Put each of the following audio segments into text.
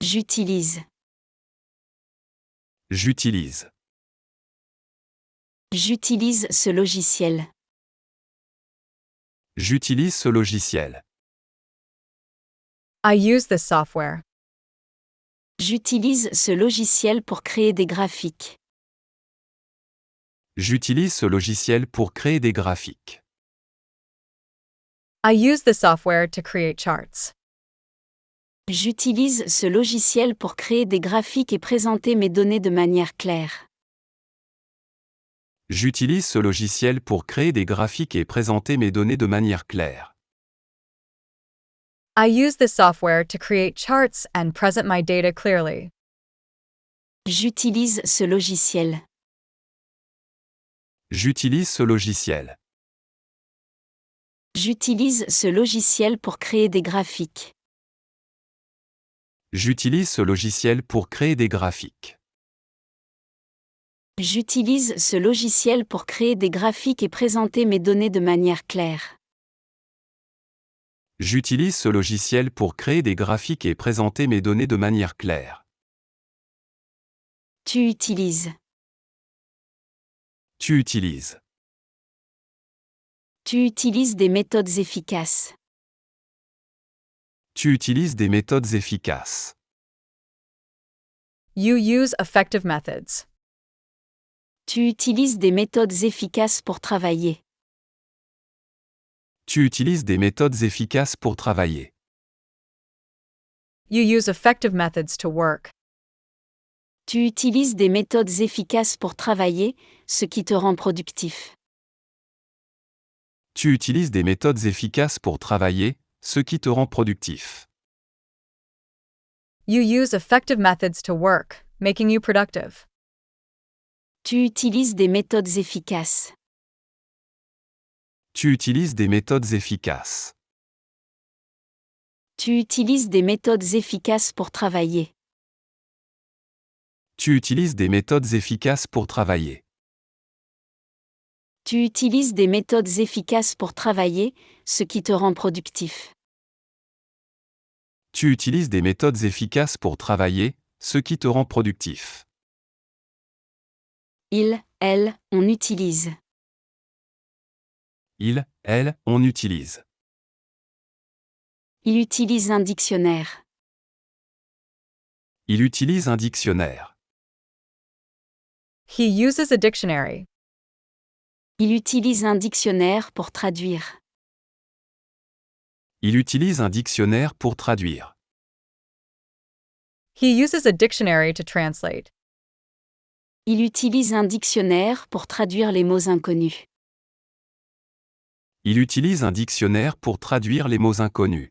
J'utilise. J'utilise. J'utilise ce logiciel. J'utilise ce logiciel. I use this software. J'utilise ce logiciel pour créer des graphiques. J'utilise ce logiciel pour créer des graphiques. I use this software to create charts. J'utilise ce logiciel pour créer des graphiques et présenter mes données de manière claire. J'utilise ce logiciel pour créer des graphiques et présenter mes données de manière claire. I use this software to create charts and present my data clearly. J'utilise ce logiciel. J'utilise ce logiciel. J'utilise ce logiciel pour créer des graphiques. J'utilise ce logiciel pour créer des graphiques. J'utilise ce logiciel pour créer des graphiques et présenter mes données de manière claire. J'utilise ce logiciel pour créer des graphiques et présenter mes données de manière claire. Tu utilises. Tu utilises. Tu utilises des méthodes efficaces. Tu utilises des méthodes efficaces. You use effective methods. Tu utilises des méthodes efficaces pour travailler. Tu utilises des méthodes efficaces pour travailler. You use effective methods to work. Tu utilises des méthodes efficaces pour travailler, ce qui te rend productif. Tu utilises des méthodes efficaces pour travailler, ce qui te rend productif. You use effective methods to work, making you productive. Tu utilises des méthodes efficaces. Tu utilises des méthodes efficaces. Tu utilises des méthodes efficaces pour travailler. Tu utilises des méthodes efficaces pour travailler. Tu utilises des méthodes efficaces pour travailler, ce qui te rend productif. Tu utilises des méthodes efficaces pour travailler, ce qui te rend productif. Il, elle, on utilise. Il, elle, on utilise. Il utilise un dictionnaire. Il utilise un dictionnaire. He uses a dictionary. Il utilise un dictionnaire pour traduire. Il utilise un dictionnaire pour traduire. He uses a dictionary to translate. Il utilise un dictionnaire pour traduire les mots inconnus. Il utilise un dictionnaire pour traduire les mots inconnus.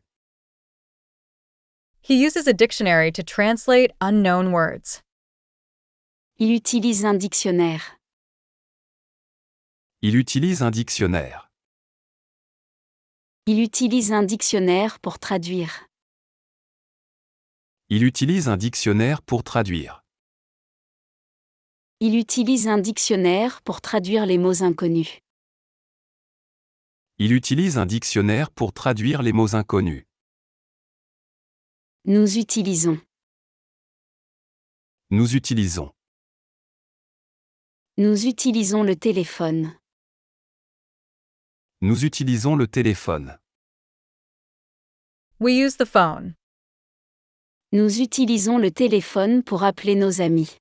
He uses a dictionary to translate unknown words. Il utilise un dictionnaire. Il utilise un dictionnaire. Il utilise un dictionnaire pour traduire. Il utilise un dictionnaire pour traduire. Il utilise un dictionnaire pour traduire les mots inconnus. Il utilise un dictionnaire pour traduire les mots inconnus. Nous utilisons. Nous utilisons. Nous utilisons le téléphone. Nous utilisons le téléphone. We use the phone. Nous utilisons le téléphone pour appeler nos amis.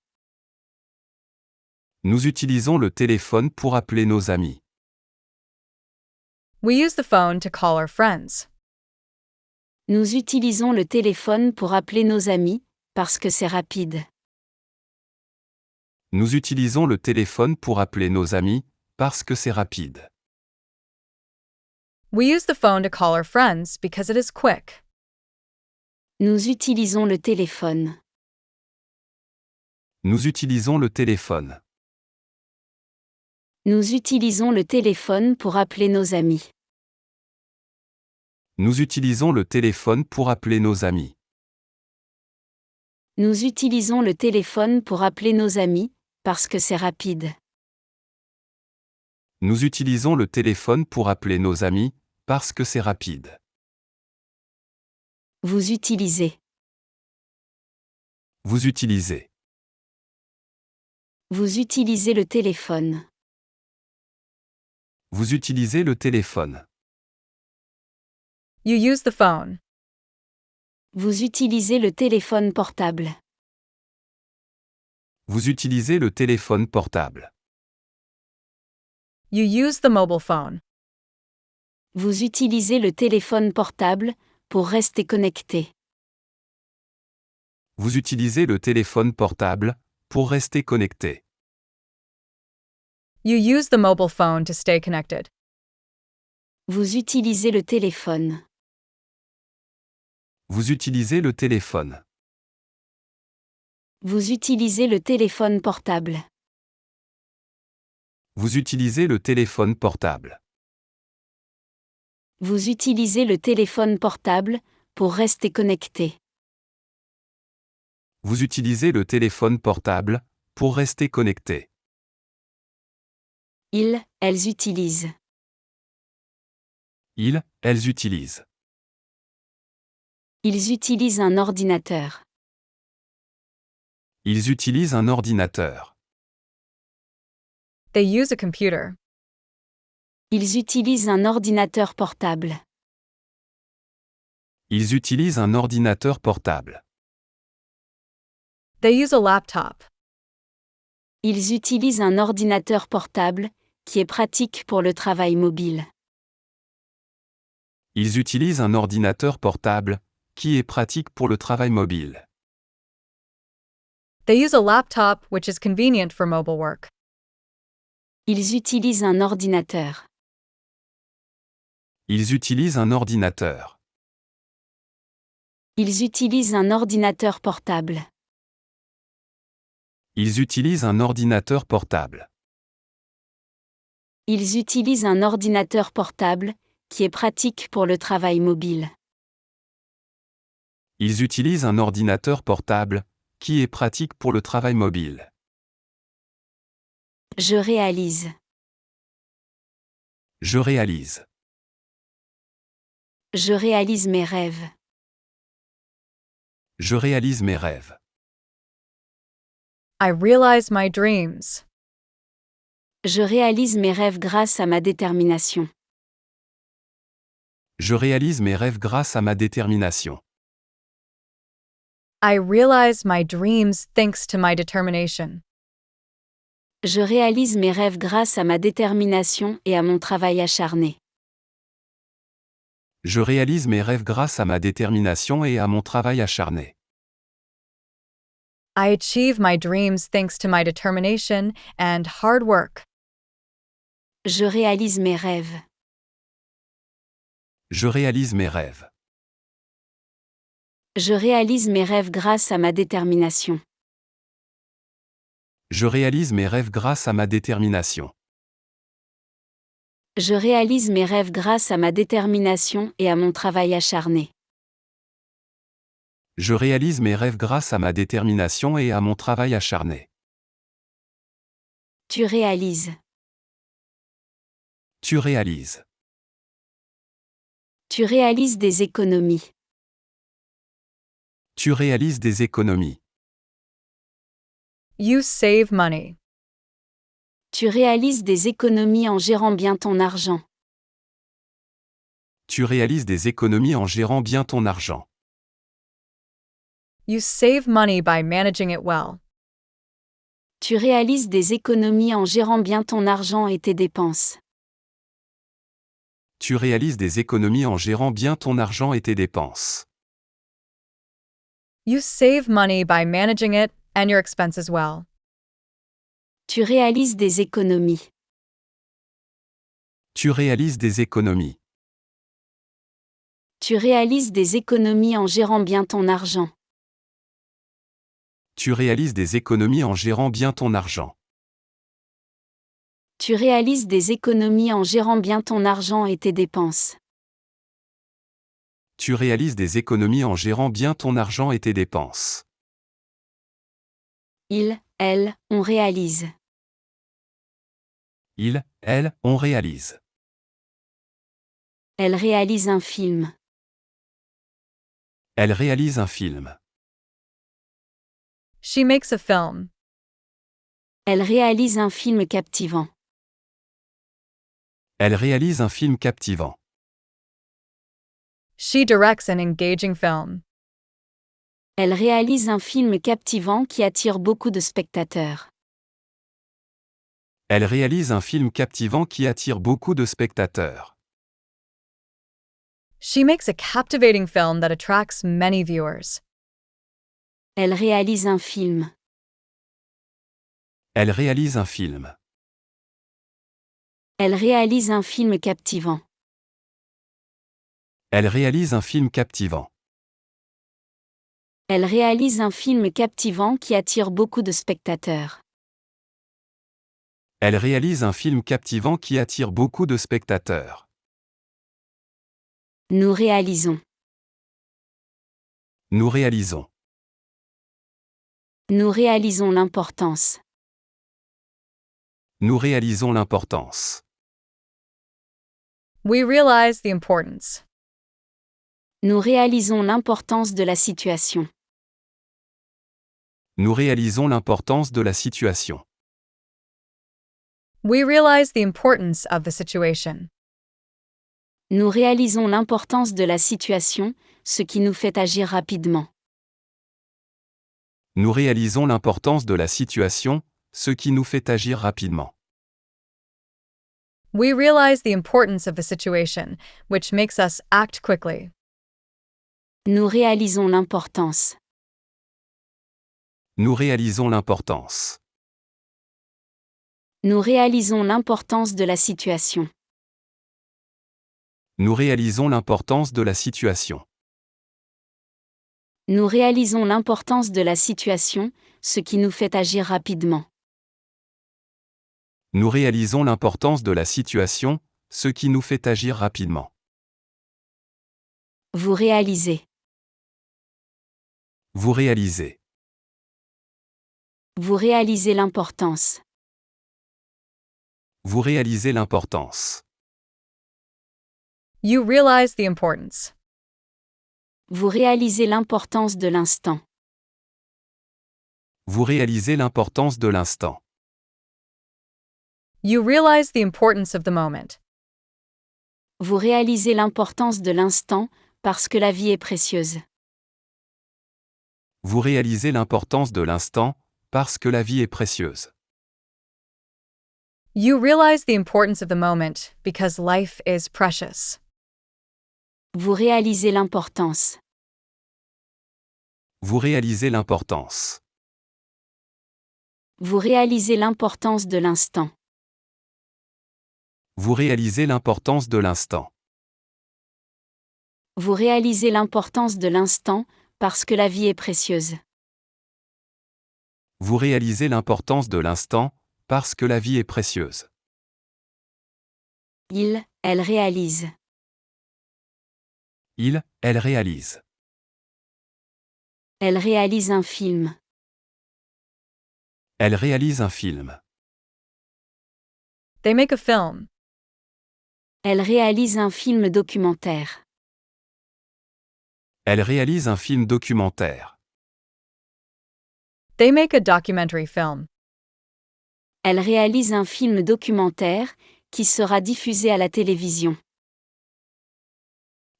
Nous utilisons le téléphone pour appeler nos amis. We use the phone to call our friends. Nous utilisons le téléphone pour appeler nos amis, parce que c'est rapide. Nous utilisons le téléphone pour appeler nos amis, parce que c'est rapide. We use the phone to call our friends because it is quick. Nous utilisons le téléphone. Nous utilisons le téléphone. Nous utilisons le téléphone pour appeler nos amis. Nous utilisons le téléphone pour appeler nos amis. Nous utilisons le téléphone pour appeler nos amis, parce que c'est rapide. Nous utilisons le téléphone pour appeler nos amis, parce que c'est rapide. Vous utilisez. Vous utilisez. Vous utilisez le téléphone. Vous utilisez le téléphone. You use the phone. Vous utilisez le téléphone portable. Vous utilisez le téléphone portable. You use the mobile phone. Vous utilisez le téléphone portable pour rester connecté. Vous utilisez le téléphone portable pour rester connecté. You use the mobile phone to stay connected. Vous utilisez le téléphone. Vous utilisez le téléphone. Vous utilisez le téléphone portable. Vous utilisez le téléphone portable. Vous utilisez le téléphone portable pour rester connecté. Vous utilisez le téléphone portable pour rester connecté. Elles utilisent. Elles utilisent. Ils utilisent un ordinateur. Ils utilisent un ordinateur. They use a computer. Ils utilisent un ordinateur portable. Ils utilisent un ordinateur portable. They use a laptop. Ils utilisent un ordinateur portable, qui est pratique pour le travail mobile. Ils utilisent un ordinateur portable, qui est pratique pour le travail mobile. They use a laptop, which is convenient for mobile work. Ils utilisent un ordinateur. Ils utilisent un ordinateur. Ils utilisent un ordinateur portable. Ils utilisent un ordinateur portable. Ils utilisent un ordinateur portable, qui est pratique pour le travail mobile. Ils utilisent un ordinateur portable, qui est pratique pour le travail mobile. Je réalise. Je réalise. Je réalise mes rêves. Je réalise mes rêves. I realize my dreams. Je réalise mes rêves grâce à ma détermination. Je réalise mes rêves grâce à ma détermination. I realize my dreams thanks to my determination. Je réalise mes rêves grâce à ma détermination et à mon travail acharné. Je réalise mes rêves grâce à ma détermination et à mon travail acharné. I achieve my dreams thanks to my determination and hard work. Je réalise mes rêves. Je réalise mes rêves. Je réalise mes rêves grâce à ma détermination. Je réalise mes rêves grâce à ma détermination. Je réalise mes rêves grâce à ma détermination et à mon travail acharné. Je réalise mes rêves grâce à ma détermination et à mon travail acharné. Tu réalises. Tu réalises. Tu réalises des économies. Tu réalises des économies. You save money. Tu réalises des économies en gérant bien ton argent. Tu réalises des économies en gérant bien ton argent. You save money by managing it well. Tu réalises des économies en gérant bien ton argent et tes dépenses. Tu réalises des économies en gérant bien ton argent et tes dépenses. You save money by managing it and your expenses well. Tu réalises des économies. Tu réalises des économies. Tu réalises des économies en gérant bien ton argent. Tu réalises des économies en gérant bien ton argent. Tu réalises des économies en gérant bien ton argent et tes dépenses. Tu réalises des économies en gérant bien ton argent et tes dépenses. Elles, on réalise. On réalise. Elle réalise un film. Elle réalise un film. She makes a film. Elle réalise un film captivant. Elle réalise un film captivant. She directs an engaging film. Elle réalise un film captivant qui attire beaucoup de spectateurs. Elle réalise un film captivant qui attire beaucoup de spectateurs. She makes a captivating film that attracts many viewers. Elle réalise un film. Elle réalise un film. Elle réalise un film captivant. Elle réalise un film captivant. Elle réalise un film captivant qui attire beaucoup de spectateurs. Elle réalise un film captivant qui attire beaucoup de spectateurs. Nous réalisons. Nous réalisons. Nous réalisons l'importance. Nous réalisons l'importance. We realize the importance. Nous réalisons l'importance de la situation. Nous réalisons l'importance de la situation. We realize the importance of the situation. Nous réalisons l'importance de la situation, ce qui nous fait agir rapidement. Nous réalisons l'importance de la situation, ce qui nous fait agir rapidement. We realize the importance of the situation, which makes us act quickly. Nous réalisons l'importance. Nous réalisons l'importance. Nous réalisons l'importance de la situation. Nous réalisons l'importance de la situation. Nous réalisons l'importance de la situation, ce qui nous fait agir rapidement. Nous réalisons l'importance de la situation, ce qui nous fait agir rapidement. Vous réalisez. Vous réalisez. Vous réalisez l'importance. Vous réalisez l'importance. You realize the importance. Vous réalisez l'importance de l'instant. Vous réalisez l'importance de l'instant. You realize the importance of the moment. Vous réalisez l'importance de l'instant, parce que la vie est précieuse. Vous réalisez l'importance de l'instant, parce que la vie est précieuse. You realize the importance of the moment because life is precious. Vous réalisez l'importance. Vous réalisez l'importance. Vous réalisez l'importance de l'instant. Vous réalisez l'importance de l'instant. Vous réalisez l'importance de l'instant, parce que la vie est précieuse. Vous réalisez l'importance de l'instant, parce que la vie est précieuse. Elle réalise. Elle réalise. Elle réalise un film. Elle réalise un film. They make a film. Elle réalise un film documentaire. Elle réalise un film documentaire. They make a documentary film. Elle réalise un film documentaire, qui sera diffusé à la télévision.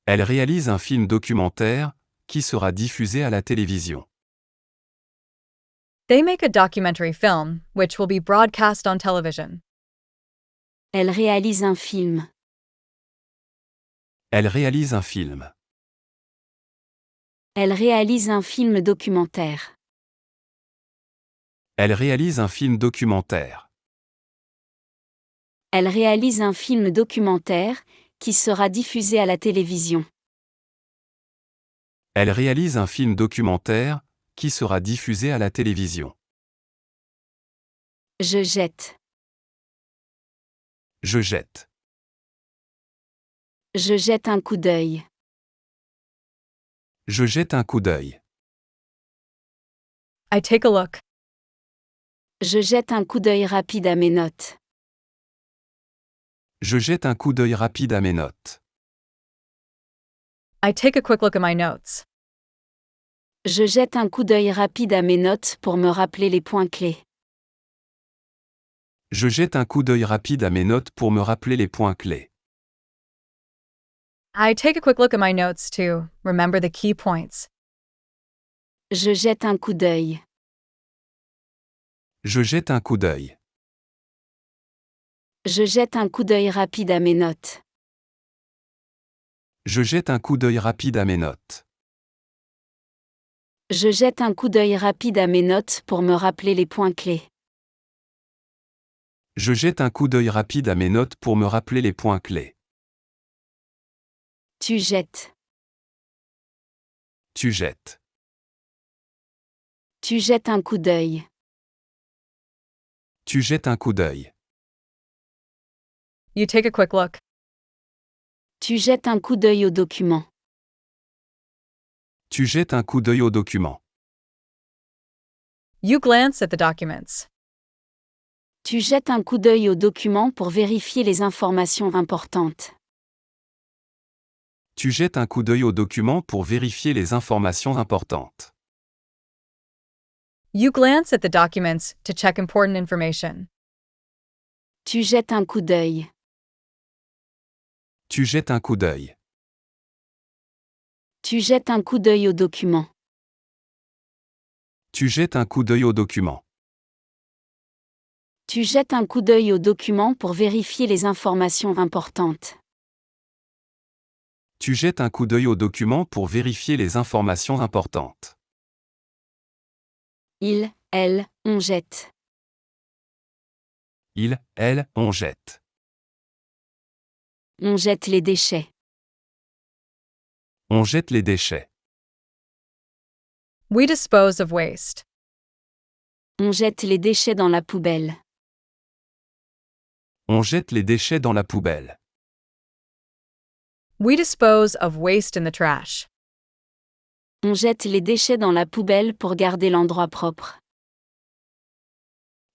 Elle réalise un film documentaire, qui sera diffusé à la télévision. They make a documentary film, which will be broadcast on television. Elle réalise un film. Elle réalise un film. Elle réalise un film documentaire. Elle réalise un film documentaire. Elle réalise un film documentaire, qui sera diffusé à la télévision. Elle réalise un film documentaire, qui sera diffusé à la télévision. Je jette. Je jette. Je jette un coup d'œil. Je jette un coup d'œil. I take a look. Je jette un coup d'œil rapide à mes notes. Je jette un coup d'œil rapide à mes notes. I take a quick look at my notes. Je jette un coup d'œil rapide à mes notes pour me rappeler les points clés. Je jette un coup d'œil rapide à mes notes pour me rappeler les points clés. I take a quick look at my notes to remember the key points. Je jette un coup d'œil. Je jette un coup d'œil. Je jette un coup d'œil rapide à mes notes. Je jette un coup d'œil rapide à mes notes. Je jette un coup d'œil rapide à mes notes pour me rappeler les points clés. Je jette un coup d'œil rapide à mes notes pour me rappeler les points clés. Tu jettes. Tu jettes. Tu jettes un coup d'œil. Tu jettes un coup d'œil. You take a quick look. Tu jettes un coup d'œil au document. Tu jettes un coup d'œil au document. You glance at the documents. Tu jettes un coup d'œil au document pour vérifier les informations importantes. Tu jettes un coup d'œil au document pour vérifier les informations importantes. You glance at the documents to check important information. Tu jettes un coup d'œil. Tu jettes un coup d'œil. Tu jettes un coup d'œil au document. Tu jettes un coup d'œil au document. Tu jettes un coup d'œil au document pour vérifier les informations importantes. Tu jettes un coup d'œil au document pour vérifier les informations importantes. Il, elle, on jette. Il, elle, on jette. On jette les déchets. On jette les déchets. We dispose of waste. On jette les déchets dans la poubelle. On jette les déchets dans la poubelle. We dispose of waste in the trash. On jette les déchets dans la poubelle pour garder l'endroit propre.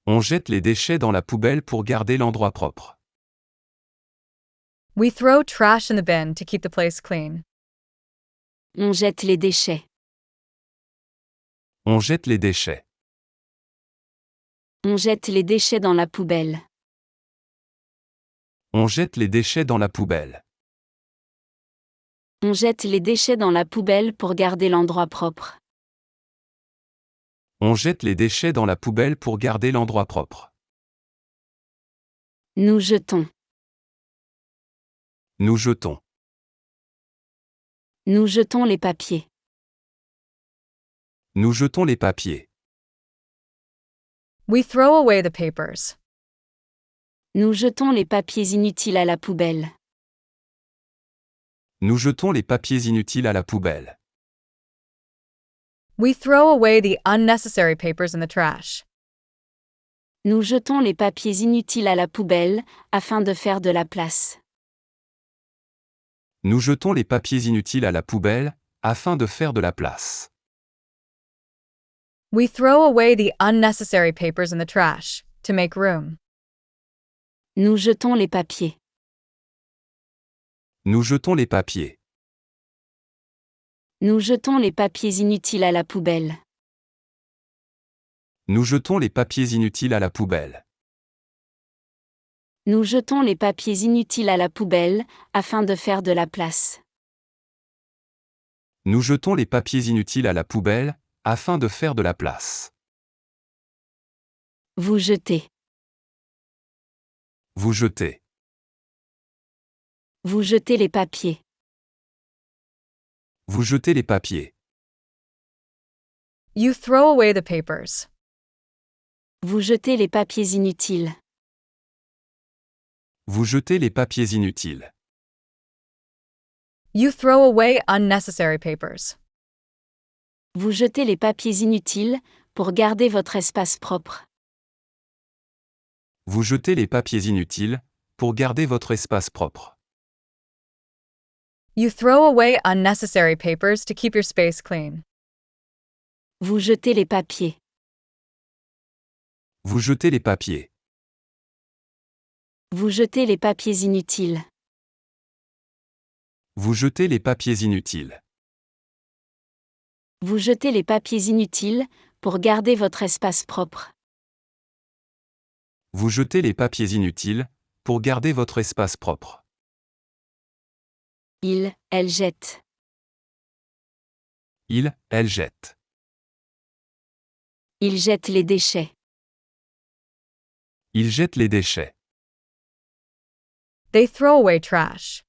On jette les déchets dans la poubelle pour garder l'endroit propre. We throw trash in the bin to keep the place clean. On jette les déchets. On jette les déchets. On jette les déchets dans la poubelle. On jette les déchets dans la poubelle. On jette les déchets dans la poubelle pour garder l'endroit propre. On jette les déchets dans la poubelle pour garder l'endroit propre. Nous jetons. Nous jetons. Nous jetons les papiers. Nous jetons les papiers. We throw away the papers. Nous jetons les papiers inutiles à la poubelle. Nous jetons les papiers inutiles à la poubelle. We throw away the unnecessary papers in the trash. Nous jetons les papiers inutiles à la poubelle, afin de faire de la place. Nous jetons les papiers inutiles à la poubelle, afin de faire de la place. We throw away the unnecessary papers in the trash, to make room. Nous jetons les papiers. Nous jetons les papiers. Nous jetons les papiers inutiles à la poubelle. Nous jetons les papiers inutiles à la poubelle. Nous jetons les papiers inutiles à la poubelle, afin de faire de la place. Nous jetons les papiers inutiles à la poubelle, afin de faire de la place. Vous jetez. Vous jetez. Vous jetez les papiers. Vous jetez les papiers. You throw away the papers. Vous jetez les papiers inutiles. Vous jetez les papiers inutiles. You throw away unnecessary papers. Vous jetez les papiers inutiles, pour garder votre espace propre. Vous jetez les papiers inutiles, pour garder votre espace propre. You throw away unnecessary papers to keep your space clean. Vous jetez les papiers. Vous jetez les papiers. Vous jetez les papiers inutiles. Vous jetez les papiers inutiles. Vous jetez les papiers inutiles pour garder votre espace propre. Vous jetez les papiers inutiles pour garder votre espace propre. Elle jette. Elle jette. Il jette les déchets. Il jette les déchets. They throw away trash.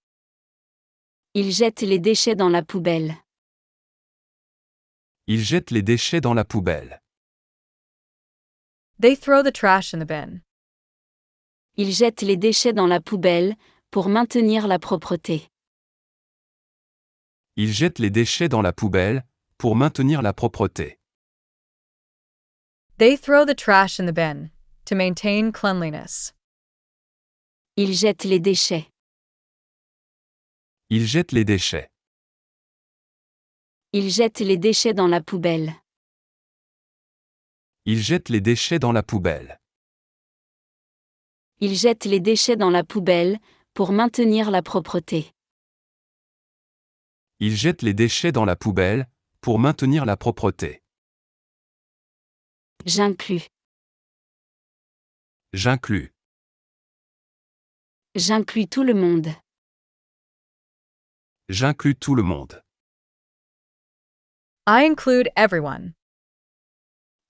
Il jette les déchets dans la poubelle. Il jette les déchets dans la poubelle. They throw the trash in the bin. Il jette les déchets dans la poubelle pour maintenir la propreté. Il jette les déchets dans la poubelle pour maintenir la propreté. They throw the trash in the bin to maintain cleanliness. Il jette les déchets. Il jette les déchets. Il jette les déchets dans la poubelle. Il jette les déchets dans la poubelle. Il jette les déchets dans la poubelle pour maintenir la propreté. Il jette les déchets dans la poubelle pour maintenir la propreté. J'inclus. J'inclus. J'inclus tout le monde. J'inclus tout le monde. I include everyone.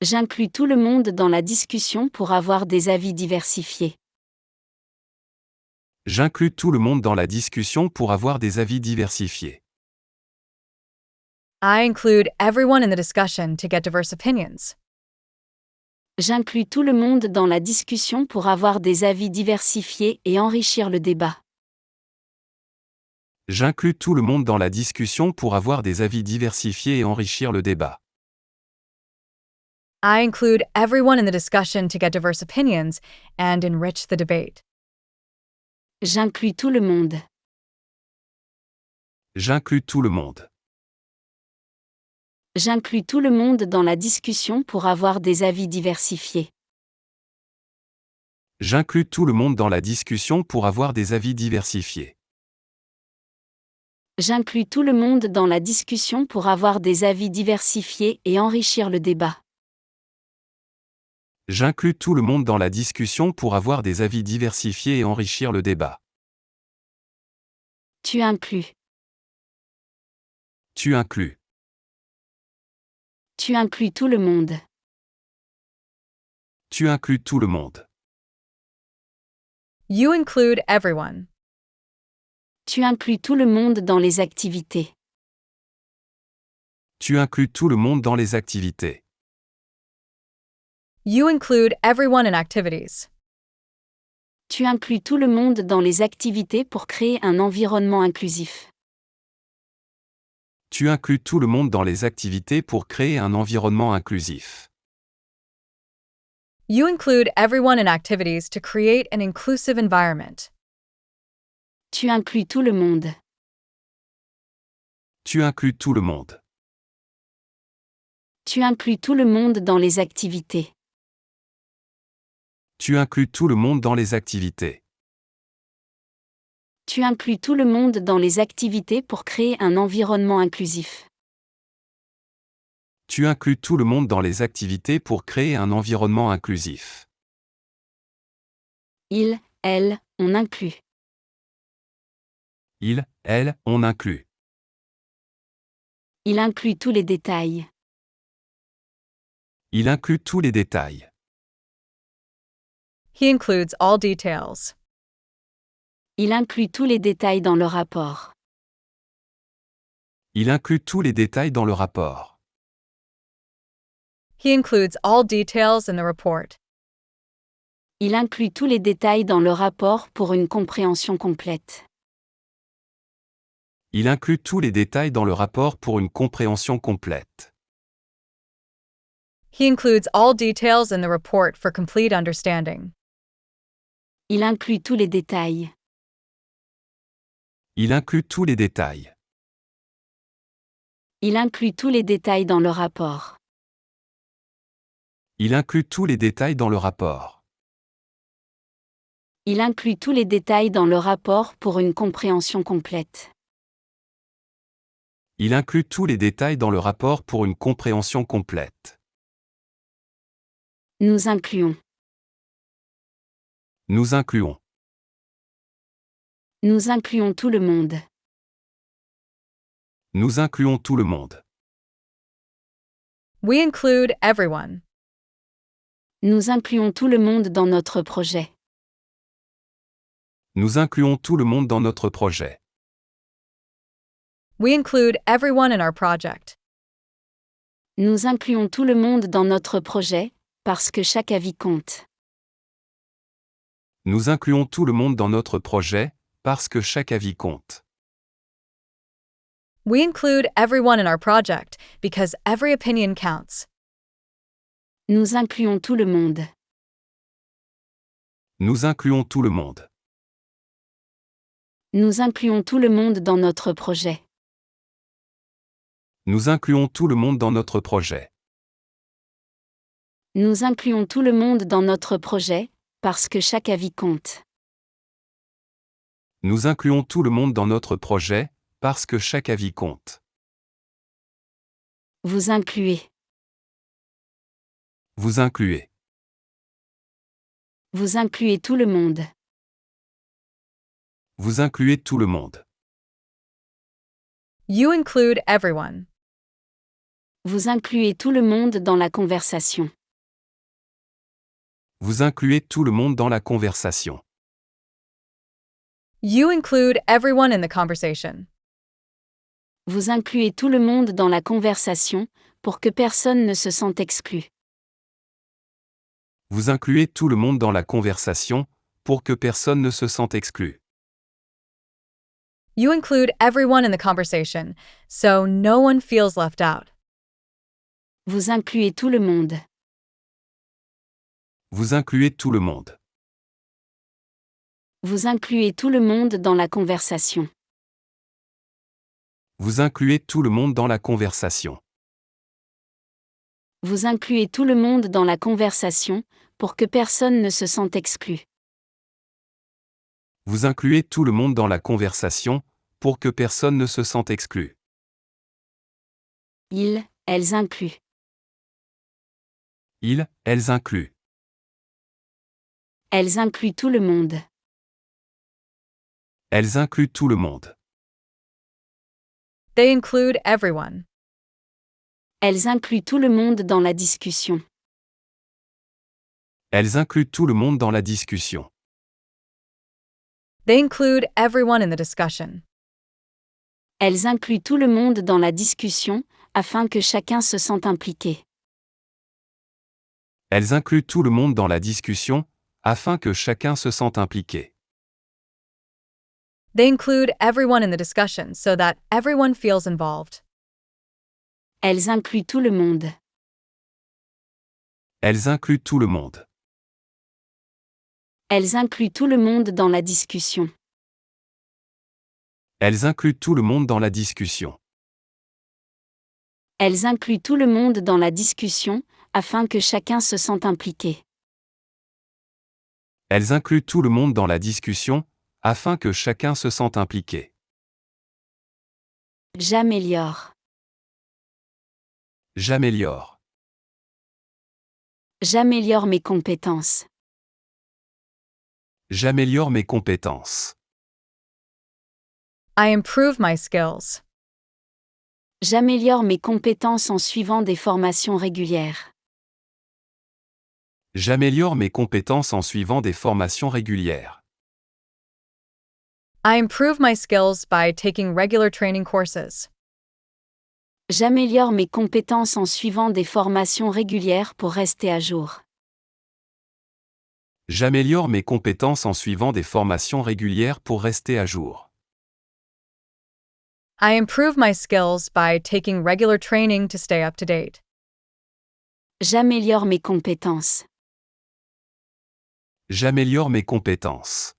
J'inclus tout le monde dans la discussion pour avoir des avis diversifiés. J'inclus tout le monde dans la discussion pour avoir des avis diversifiés. I include everyone in the discussion to get diverse opinions. J'inclus tout le monde dans la discussion pour avoir des avis diversifiés et enrichir le débat. J'inclus tout le monde dans la discussion pour avoir des avis diversifiés et enrichir le débat. I include everyone in the discussion to get diverse opinions and enrich the debate. J'inclus tout le monde. J'inclus tout le monde. J'inclus tout le monde dans la discussion pour avoir des avis diversifiés. J'inclus tout le monde dans la discussion pour avoir des avis diversifiés. J'inclus tout le monde dans la discussion pour avoir des avis diversifiés et enrichir le débat. J'inclus tout le monde dans la discussion pour avoir des avis diversifiés et enrichir le débat. Tu inclus. Tu inclus. Tu inclus tout le monde. Tu inclus tout le monde. You include everyone. Tu inclus tout le monde dans les activités. Tu inclus tout le monde dans les activités. You include everyone in activities. Tu inclus tout le monde dans les activités pour créer un environnement inclusif. Tu inclus tout le monde dans les activités pour créer un environnement inclusif. You include everyone in activities to create an inclusive environment. Tu inclus tout le monde. Tu inclus tout le monde. Tu inclus tout le monde dans les activités. Tu inclus tout le monde dans les activités. Tu inclus tout le monde dans les activités pour créer un environnement inclusif. Tu inclus tout le monde dans les activités pour créer un environnement inclusif. Elle, on inclut. Elle, on inclut. Il inclut tous les détails. Il inclut tous les détails. He includes all details. Il inclut tous les détails dans le rapport. Il inclut tous les détails dans le rapport. He includes all details in the report. Il inclut tous les détails dans le rapport pour une compréhension complète. Il inclut tous les détails dans le rapport pour une compréhension complète. He includes all details in the report for complete understanding. Il inclut tous les détails. Il inclut tous les détails. Il inclut tous les détails dans le rapport. Il inclut tous les détails dans le rapport. Il inclut tous les détails dans le rapport pour une compréhension complète. Il inclut tous les détails dans le rapport pour une compréhension complète. Nous incluons. Nous incluons. Nous incluons tout le monde. Nous incluons tout le monde. We include everyone. Nous incluons tout le monde dans notre projet. Nous incluons tout le monde dans notre projet. We include everyone in our project. Nous incluons tout le monde dans notre projet, parce que chaque avis compte. Nous incluons tout le monde dans notre projet, parce que chaque avis compte. We include everyone in our project because every opinion counts. Nous incluons tout le monde. Nous incluons tout le monde. Nous incluons tout le monde dans notre projet. Nous incluons tout le monde dans notre projet. Nous incluons tout le monde dans notre projet, parce que chaque avis compte. Nous incluons tout le monde dans notre projet, parce que chaque avis compte. Vous incluez. Vous incluez. Vous incluez tout le monde. Vous incluez tout le monde. You include everyone. Vous incluez tout le monde dans la conversation. Vous incluez tout le monde dans la conversation. You include everyone in the conversation. Vous incluez tout le monde dans la conversation, pour que personne ne se sente exclu. Vous incluez tout le monde dans la conversation, pour que personne ne se sente exclu. You include everyone in the conversation, so no one feels left out. Vous incluez tout le monde. Vous incluez tout le monde. Vous incluez tout le monde dans la conversation. Vous incluez tout le monde dans la conversation. Vous incluez tout le monde dans la conversation, pour que personne ne se sente exclu. Vous incluez tout le monde dans la conversation, pour que personne ne se sente exclu. Elles incluent. Elles incluent. Elles incluent tout le monde. Elles incluent tout le monde. They include everyone. Elles incluent tout le monde dans la discussion. Elles incluent tout le monde dans la discussion. They include everyone in the discussion. Elles incluent tout le monde dans la discussion, afin que chacun se sente impliqué. Elles incluent tout le monde dans la discussion, afin que chacun se sente impliqué. They include everyone in the discussion so that everyone feels involved. Elles incluent tout le monde. Elles incluent tout le monde. Elles incluent tout le monde dans la discussion. Elles incluent tout le monde dans la discussion. Elles incluent tout le monde dans la discussion, afin que chacun se sente impliqué. Elles incluent tout le monde dans la discussion, afin que chacun se sente impliqué. J'améliore. J'améliore. J'améliore mes compétences. J'améliore mes compétences. I improve my skills. J'améliore mes compétences en suivant des formations régulières. J'améliore mes compétences en suivant des formations régulières. I improve my skills by taking regular training courses. J'améliore mes compétences en suivant des formations régulières pour rester à jour. J'améliore mes compétences en suivant des formations régulières pour rester à jour. I improve my skills by taking regular training to stay up to date. J'améliore mes compétences. J'améliore mes compétences.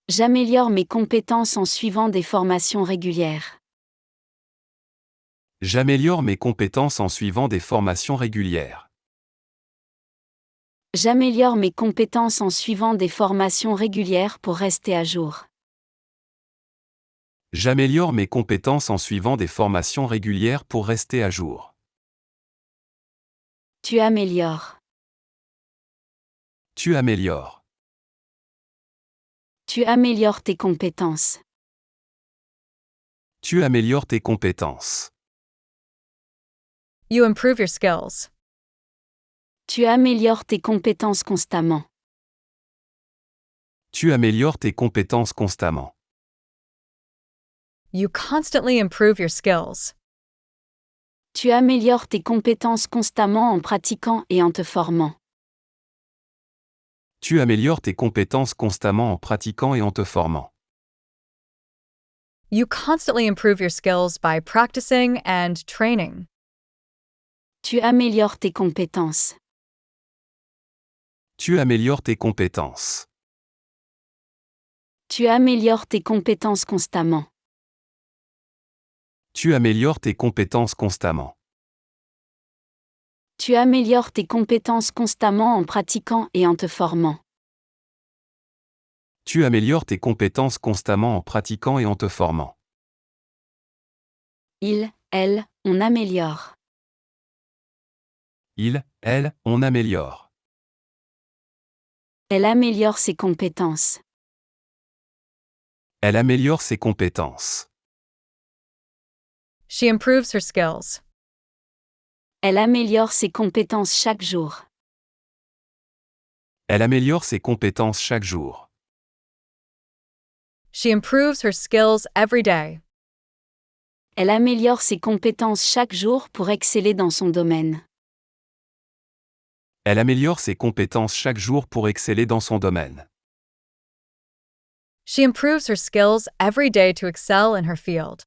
J'améliore mes compétences en suivant des formations régulières. J'améliore mes compétences en suivant des formations régulières. J'améliore mes compétences en suivant des formations régulières pour rester à jour. J'améliore mes compétences en suivant des formations régulières pour rester à jour. Tu améliores. Tu améliores. Tu améliores tes compétences. Tu améliores tes compétences. You improve your skills. Tu améliores tes compétences constamment. Tu améliores tes compétences constamment. You constantly improve your skills. Tu améliores tes compétences constamment en pratiquant et en te formant. Tu améliores tes compétences constamment en pratiquant et en te formant. You constantly improve your skills by practicing and training. Tu améliores tes compétences. Tu améliores tes compétences. Tu améliores tes compétences constamment. Tu améliores tes compétences constamment. Tu améliores tes compétences constamment en pratiquant et en te formant. Tu améliores tes compétences constamment en pratiquant et en te formant. Elle, on améliore. Elle, on améliore. Elle améliore ses compétences. Elle améliore ses compétences. She improves her skills. Elle améliore ses compétences chaque jour. Elle améliore ses compétences chaque jour. She improves her skills every day. Elle améliore ses compétences chaque jour pour exceller dans son domaine. Elle améliore ses compétences chaque jour pour exceller dans son domaine. She improves her skills every day to excel in her field.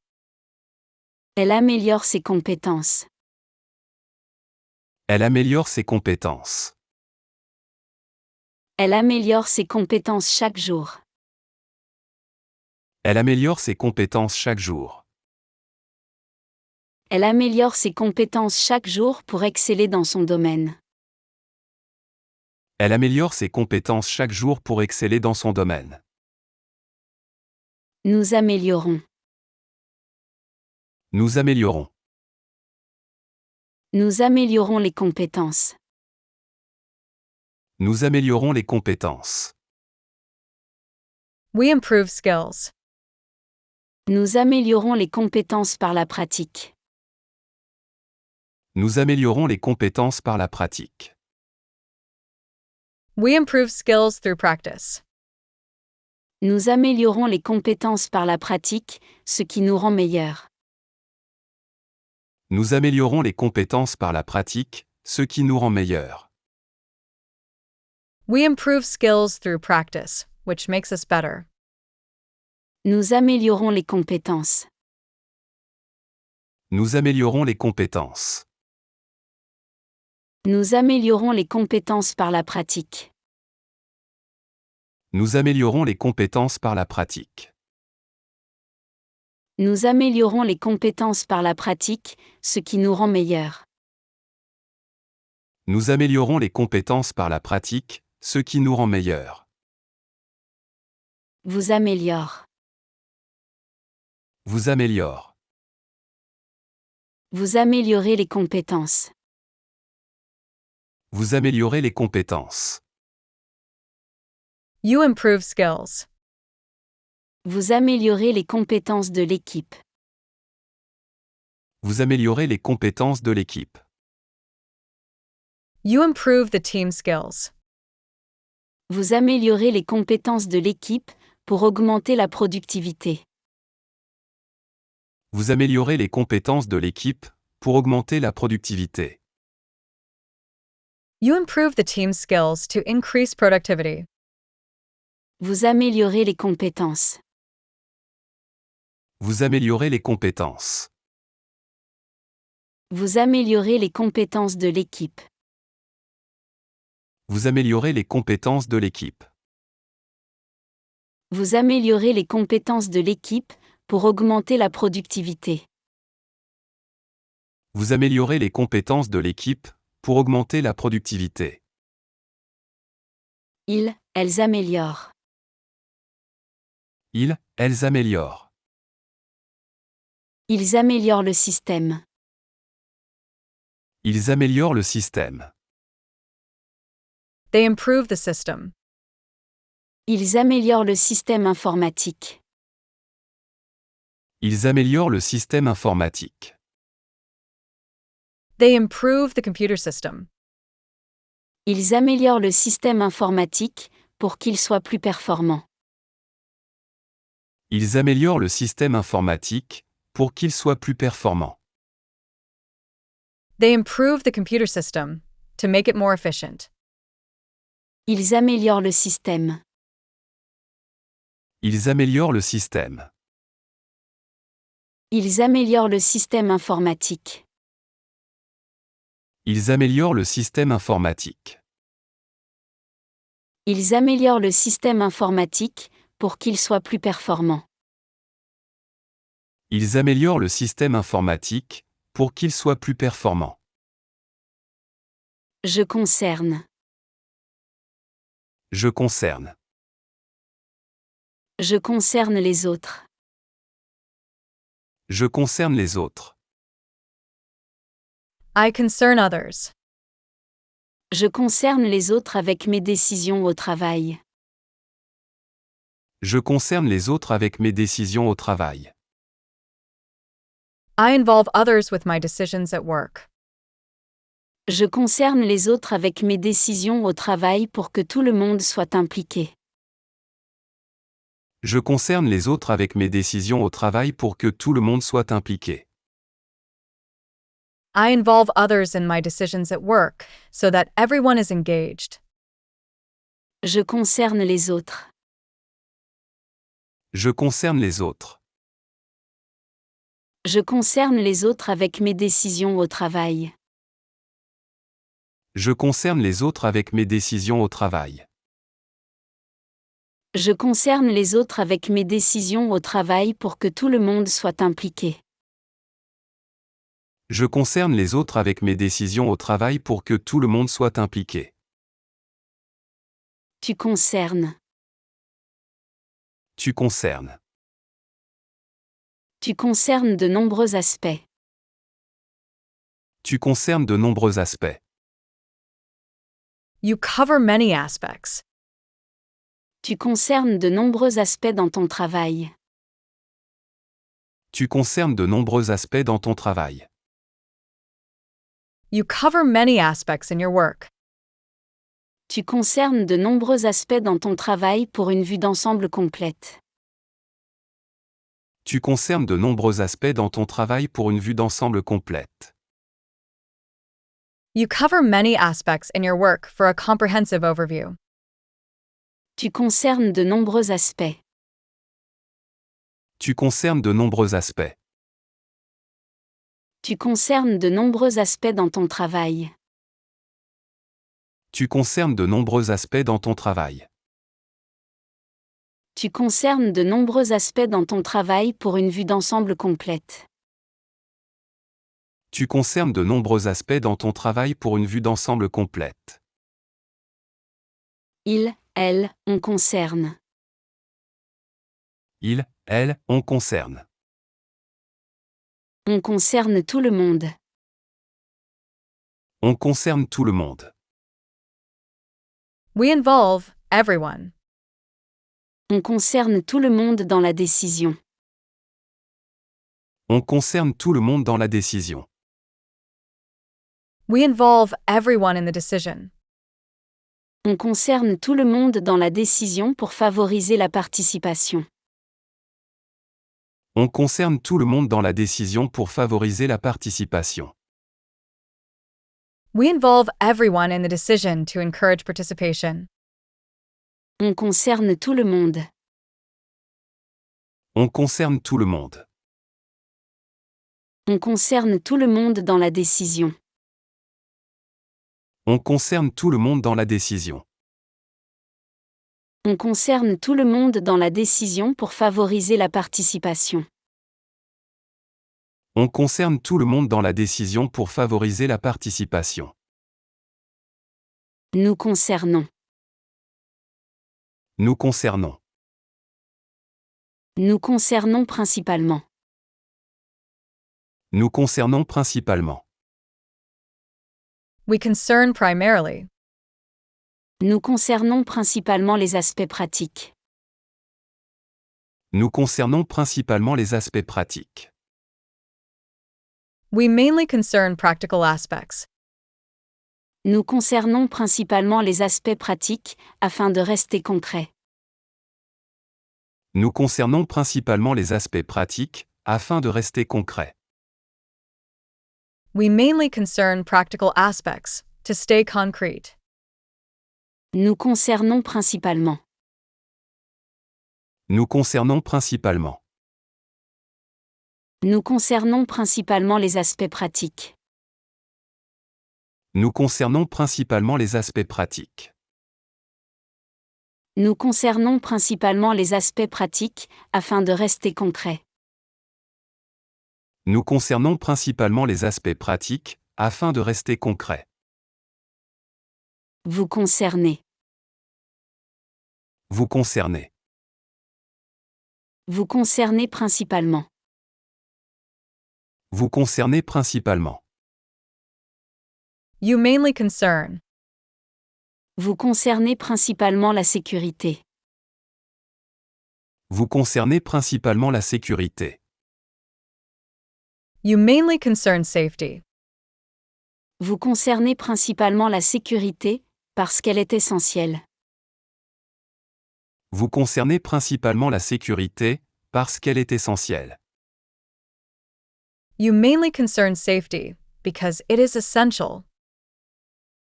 Elle améliore ses compétences. Elle améliore ses compétences. Elle améliore ses compétences chaque jour. Elle améliore ses compétences chaque jour. Elle améliore ses compétences chaque jour pour exceller dans son domaine. Elle améliore ses compétences chaque jour pour exceller dans son domaine. Nous améliorons. Nous améliorons. Nous améliorons les compétences. Nous améliorons les compétences. We improve skills. Nous améliorons les compétences par la pratique. Nous améliorons les compétences par la pratique. We improve skills through practice. Nous améliorons les compétences par la pratique, ce qui nous rend meilleurs. Nous améliorons les compétences par la pratique, ce qui nous rend meilleurs. We improve skills through practice, which makes us better. Nous améliorons les compétences. Nous améliorons les compétences. Nous améliorons les compétences par la pratique. Nous améliorons les compétences par la pratique. Nous améliorons les compétences par la pratique, ce qui nous rend meilleurs. Nous améliorons les compétences par la pratique, ce qui nous rend meilleurs. Vous améliore. Vous améliore. Vous améliorez les compétences. Vous améliorez les compétences. You improve skills. Vous améliorez les compétences de l'équipe. Vous améliorez les compétences de l'équipe. You improve the team skills. Vous améliorez les compétences de l'équipe pour augmenter la productivité. Vous améliorez les compétences de l'équipe pour augmenter la productivité. You improve the team skills to increase productivity. Vous améliorez les compétences. Vous améliorez les compétences. Vous améliorez les compétences de l'équipe. Vous améliorez les compétences de l'équipe. Vous améliorez les compétences de l'équipe pour augmenter la productivité. Vous améliorez les compétences de l'équipe pour augmenter la productivité. Elles améliorent. Elles améliorent. Ils améliorent le système. Ils améliorent le système. They improve the system. Ils améliorent le système informatique. Ils améliorent le système informatique. They improve the computer system. Ils améliorent le système informatique pour qu'il soit plus performant. Ils améliorent le système informatique pour qu'il soit plus performant. They improve the computer system to make it more efficient. Ils améliorent le système. Ils améliorent le système. Ils améliorent le système informatique. Ils améliorent le système informatique. Ils améliorent le système informatique pour qu'il soit plus performant. Ils améliorent le système informatique pour qu'il soit plus performant. Je concerne. Je concerne. Je concerne les autres. Je concerne les autres. I concern others. Je concerne les autres avec mes décisions au travail. Je concerne les autres avec mes décisions au travail. I involve others with my decisions at work. Je concerne les autres avec mes décisions au travail pour que tout le monde soit impliqué. Je concerne les autres avec mes décisions au travail pour que tout le monde soit impliqué. I involve others in my decisions at work so that everyone is engaged. Je concerne les autres. Je concerne les autres. Je concerne les autres avec mes décisions au travail. Je concerne les autres avec mes décisions au travail. Je concerne les autres avec mes décisions au travail pour que tout le monde soit impliqué. Je concerne les autres avec mes décisions au travail pour que tout le monde soit impliqué. Tu concernes. Tu concernes. Tu concernes de nombreux aspects. Tu concernes de nombreux aspects. You cover many aspects. Tu concernes de nombreux aspects dans ton travail. Tu concernes de nombreux aspects dans ton travail. You cover many aspects in your work. Tu concernes de nombreux aspects dans ton travail pour une vue d'ensemble complète. Tu concernes de nombreux aspects dans ton travail pour une vue d'ensemble complète. You cover many aspects in your work for a comprehensive overview. Tu concernes de nombreux aspects. Tu concernes de nombreux aspects. Tu concernes de nombreux aspects dans ton travail. Tu concernes de nombreux aspects dans ton travail. Tu concernes de nombreux aspects dans ton travail pour une vue d'ensemble complète. Tu concernes de nombreux aspects dans ton travail pour une vue d'ensemble complète. Il, elle, on concerne. Il, elle, on concerne. On concerne tout le monde. On concerne tout le monde. We involve everyone. On concerne tout le monde dans la décision. On concerne tout le monde dans la décision. We involve everyone in the decision. On concerne tout le monde dans la décision pour favoriser la participation. On concerne tout le monde dans la décision pour favoriser la participation. We involve everyone in the decision to encourage participation. On concerne tout le monde. On concerne tout le monde. On concerne tout le monde dans la décision. On concerne tout le monde dans la décision. On concerne tout le monde dans la décision pour favoriser la participation. On concerne tout le monde dans la décision pour favoriser la participation. Nous concernons. Nous concernons. Nous concernons principalement. Nous concernons principalement. We concern primarily. Nous concernons principalement les aspects pratiques. Nous concernons principalement les aspects pratiques. We mainly concern practical aspects. Nous concernons principalement les aspects pratiques, afin de rester concret. Nous concernons principalement les aspects pratiques, afin de rester concret. We mainly concern practical aspects, to stay concrete. Nous concernons principalement. Nous concernons principalement. Nous concernons principalement les aspects pratiques. Nous concernons principalement les aspects pratiques. Nous concernons principalement les aspects pratiques, afin de rester concret. Nous concernons principalement les aspects pratiques, afin de rester concret. Vous concernez. Vous concernez. Vous concernez principalement. Vous concernez principalement. You mainly concern. Vous concernez principalement la sécurité. Vous concernez principalement la sécurité. You mainly concern safety. Vous concernez principalement la sécurité, parce qu'elle est essentielle. Vous concernez principalement la sécurité, parce qu'elle est essentielle. You mainly concern safety, because it is essential.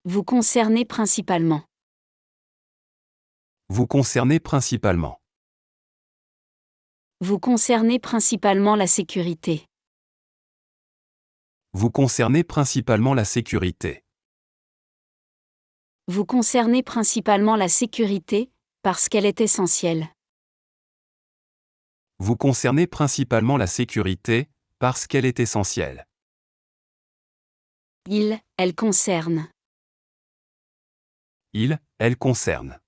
Vous concernez principalement. Vous concernez principalement. Vous concernez principalement la sécurité. Vous concernez principalement la sécurité. Vous concernez principalement la sécurité, parce qu'elle est essentielle. Vous concernez principalement la sécurité, parce qu'elle est essentielle. Elle concerne. Elle concerne.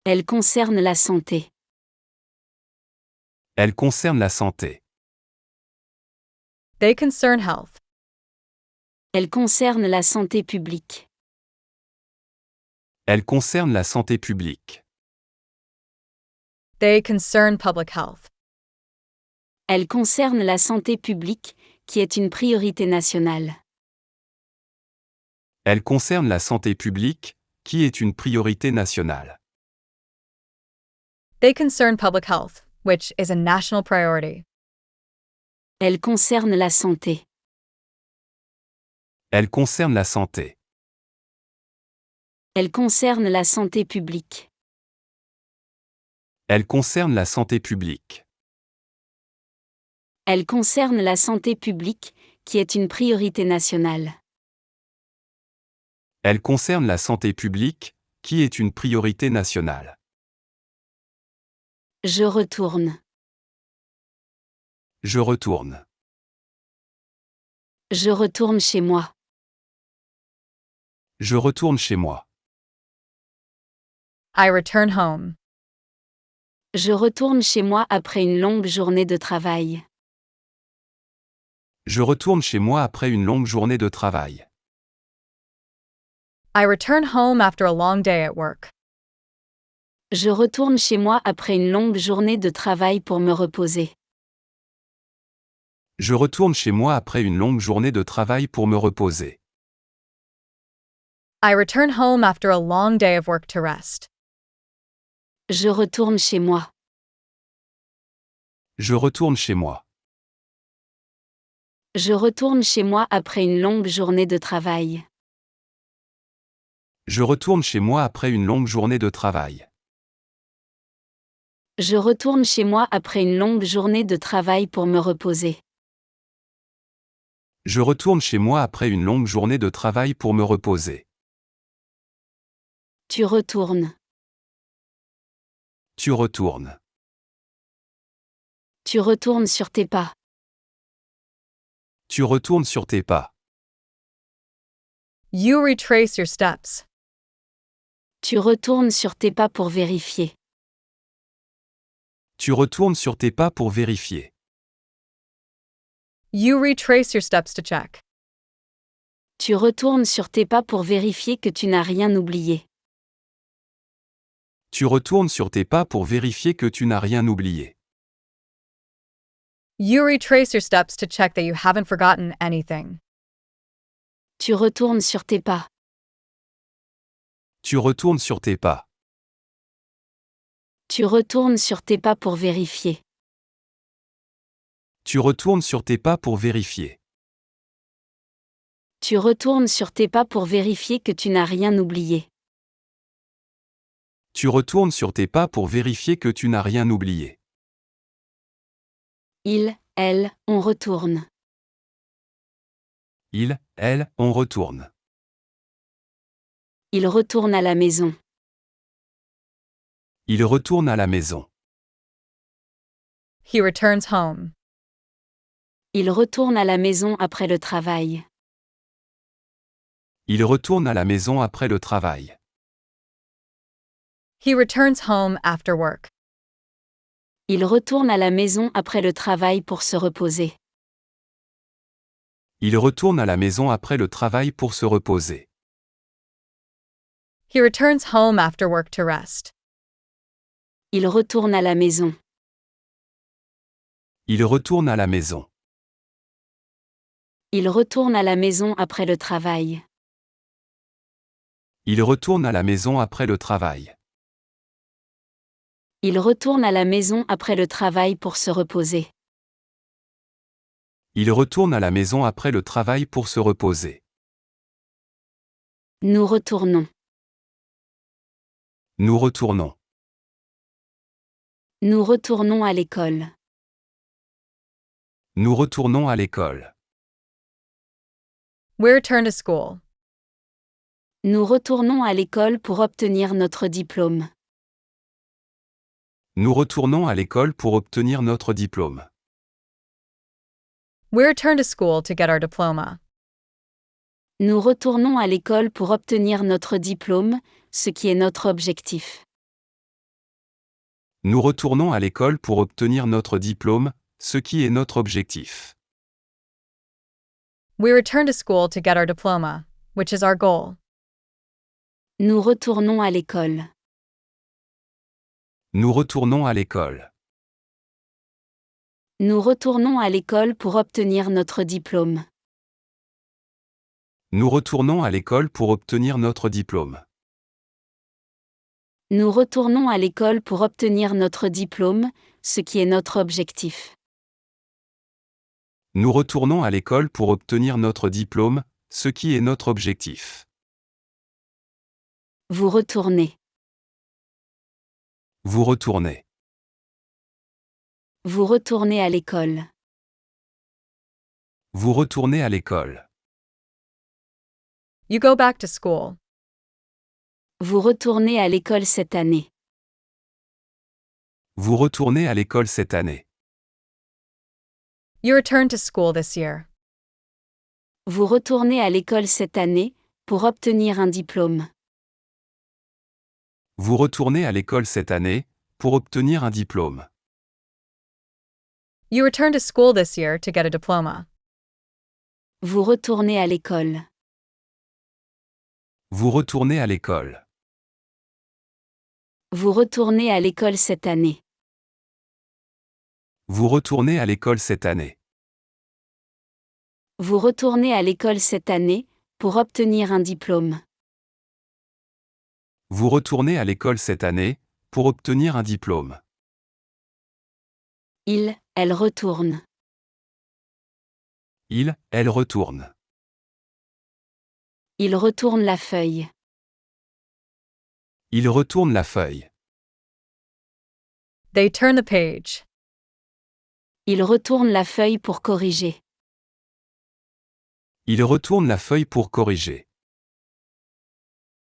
Elle concerne la santé. Elle concerne la santé. They concern health. Elle concerne la santé publique. Elle concerne la santé publique. They concern public health. Elle concerne la santé publique, qui est une priorité nationale. Elle concerne la santé publique, qui est une priorité nationale. They concern public health, which is a national priority. Elle concerne la santé. Elle concerne la santé. Elle concerne la santé publique. Elle concerne la santé publique. Elle concerne la santé publique, qui est une priorité nationale. Elle concerne la santé publique, qui est une priorité nationale. Je retourne. Je retourne. Je retourne chez moi. Je retourne chez moi. I return home. Je retourne chez moi après une longue journée de travail. Je retourne chez moi après une longue journée de travail. I return home after a long day at work. Je retourne chez moi après une longue journée de travail pour me reposer. Je retourne chez moi après une longue journée de travail pour me reposer. I return home after a long day of work to rest. Je retourne chez moi. Je retourne chez moi. Je retourne chez moi après une longue journée de travail. Je retourne chez moi après une longue journée de travail. Je retourne chez moi après une longue journée de travail pour me reposer. Je retourne chez moi après une longue journée de travail pour me reposer. Tu retournes. Tu retournes. Tu retournes sur tes pas. Tu retournes sur tes pas. You retrace your steps. Tu retournes sur tes pas pour vérifier. Tu retournes sur tes pas pour vérifier. You retrace your steps to check. Tu retournes sur tes pas pour vérifier que tu n'as rien oublié. Tu retournes sur tes pas pour vérifier que tu n'as rien oublié. You retrace your steps to check that you haven't forgotten anything. Tu retournes sur tes pas. Tu retournes sur tes pas. Tu retournes sur tes pas pour vérifier. Tu retournes sur tes pas pour vérifier. Tu retournes sur tes pas pour vérifier que tu n'as rien oublié. Tu retournes sur tes pas pour vérifier que tu n'as rien oublié. Il, elle, on retourne. Il, elle, on retourne. Il retourne à la maison. Il retourne à la maison. He returns home. Il retourne à la maison après le travail. Il retourne à la maison après le travail. He returns home after work. Il retourne à la maison après le travail pour se reposer. Il retourne à la maison après le travail pour se reposer. He returns home after work to rest. Il retourne à la maison. Il retourne à la maison. Il retourne à la maison après le travail. Il retourne à la maison après le travail. Il retourne à la maison après le travail pour se reposer. Il retourne à la maison après le travail pour se reposer. Nous retournons. Nous retournons. Nous retournons à l'école. Nous retournons à l'école. We return to school. Nous retournons à l'école pour obtenir notre diplôme. Nous retournons à l'école pour obtenir notre diplôme. We return to school to get our diploma. Nous retournons à l'école pour obtenir notre diplôme, ce qui est notre objectif. Nous retournons à l'école pour obtenir notre diplôme, ce qui est notre objectif. We return to school to get our diploma, which is our goal. Nous retournons à l'école. Nous retournons à l'école. Nous retournons à l'école pour obtenir notre diplôme. Nous retournons à l'école pour obtenir notre diplôme. Nous retournons à l'école pour obtenir notre diplôme, ce qui est notre objectif. Nous retournons à l'école pour obtenir notre diplôme, ce qui est notre objectif. Vous retournez. Vous retournez. Vous retournez à l'école. Vous retournez à l'école. You go back to school. Vous retournez à l'école cette année. Vous retournez à l'école cette année. You return to school this year. Vous retournez à l'école cette année, pour obtenir un diplôme. Vous retournez à l'école cette année, pour obtenir un diplôme. You return to school this year to get a diploma. Vous retournez à l'école. Vous retournez à l'école. Vous retournez à l'école cette année. Vous retournez à l'école cette année. Vous retournez à l'école cette année, pour obtenir un diplôme. Vous retournez à l'école cette année, pour obtenir un diplôme. Il, elle retourne. Il, elle retourne. Il retourne la feuille. Il retourne la feuille. They turn the page. Il retourne la feuille pour corriger. Il retourne la feuille pour corriger.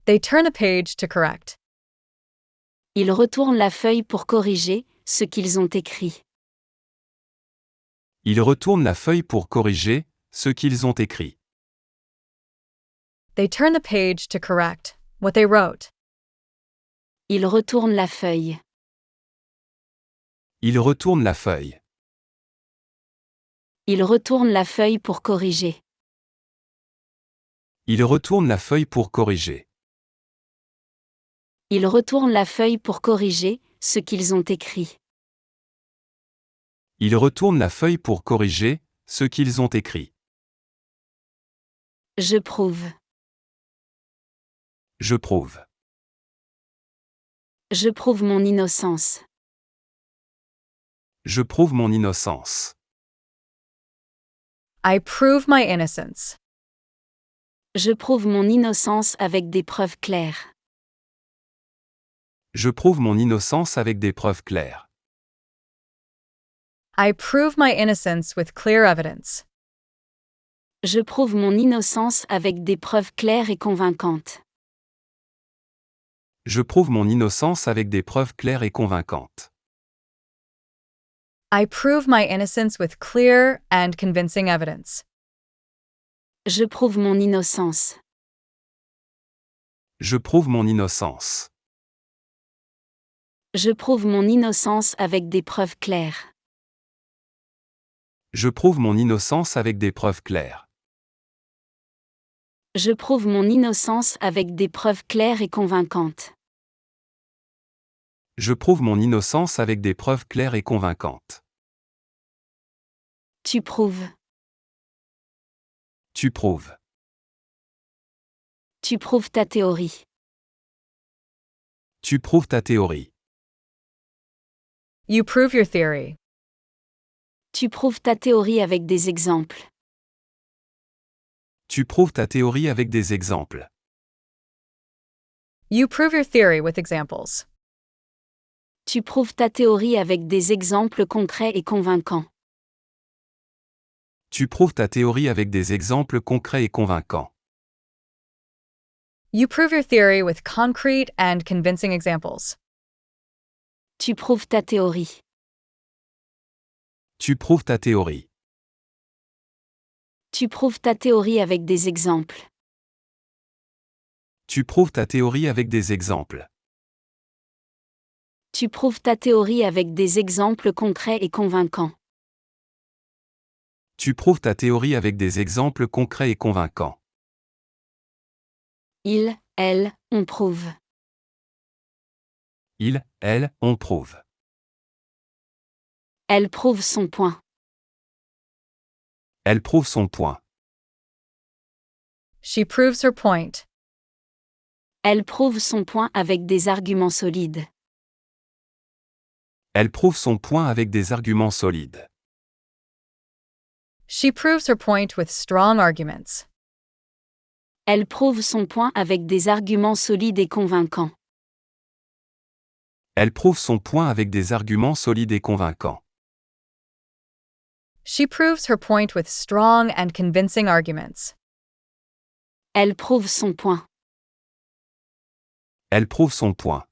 They turn the page to correct. Il retourne la feuille pour corriger ce qu'ils ont écrit. Il retourne la feuille pour corriger ce qu'ils ont écrit. They turn the page to correct what they wrote. Il retourne la feuille. Il retourne la feuille. Il retourne la feuille pour corriger. Il retourne la feuille pour corriger. Il retourne la feuille pour corriger ce qu'ils ont écrit. Il retourne la feuille pour corriger ce qu'ils ont écrit. Je prouve. Je prouve. Je prouve mon innocence. Je prouve mon innocence. I prove my innocence. Je prouve mon innocence avec des preuves claires. Je prouve mon innocence avec des preuves claires. I prove my innocence with clear evidence. Je prouve mon innocence avec des preuves claires et convaincantes. Je prouve mon innocence avec des preuves claires et convaincantes. I prove my innocence with clear and convincing evidence. Je prouve mon innocence. Je prouve mon innocence. Je prouve mon innocence avec des preuves claires. Je prouve mon innocence avec des preuves claires. Je prouve mon innocence avec des preuves claires et convaincantes. Je prouve mon innocence avec des preuves claires et convaincantes. Tu prouves. Tu prouves. Tu prouves ta théorie. Tu prouves ta théorie. You prove your theory. Tu prouves ta théorie avec des exemples. Tu prouves ta théorie avec des exemples. You prove your theory with examples. Tu prouves ta théorie avec des exemples concrets et convaincants. Tu prouves ta théorie avec des exemples concrets et convaincants. You prove your theory with concrete and convincing examples. Tu prouves ta théorie. Tu prouves ta théorie. Tu prouves ta théorie avec des exemples. Tu prouves ta théorie avec des exemples. Tu prouves ta théorie avec des exemples concrets et convaincants. Tu prouves ta théorie avec des exemples concrets et convaincants. Il, elle, on prouve. Il, elle, on prouve. Elle prouve son point. Elle prouve son point. She proves her point. Elle prouve son point avec des arguments solides. Elle prouve son point avec des arguments solides. She proves her point with strong arguments. Elle prouve son point avec des arguments solides et convaincants. Elle prouve son point avec des arguments solides et convaincants. She proves her point with strong and convincing arguments. Elle prouve son point. Elle prouve son point.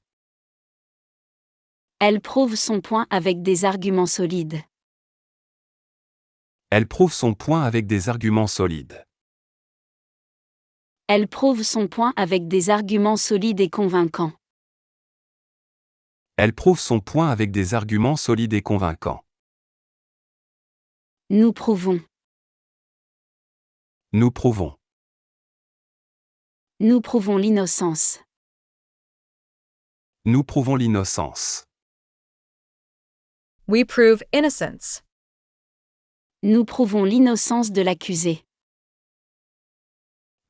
Elle prouve son point avec des arguments solides. Elle prouve son point avec des arguments solides. Elle prouve son point avec des arguments solides et convaincants. Elle prouve son point avec des arguments solides et convaincants. Nous prouvons. Nous prouvons. Nous prouvons l'innocence. Nous prouvons l'innocence. We prove innocence. Nous prouvons l'innocence de l'accusé.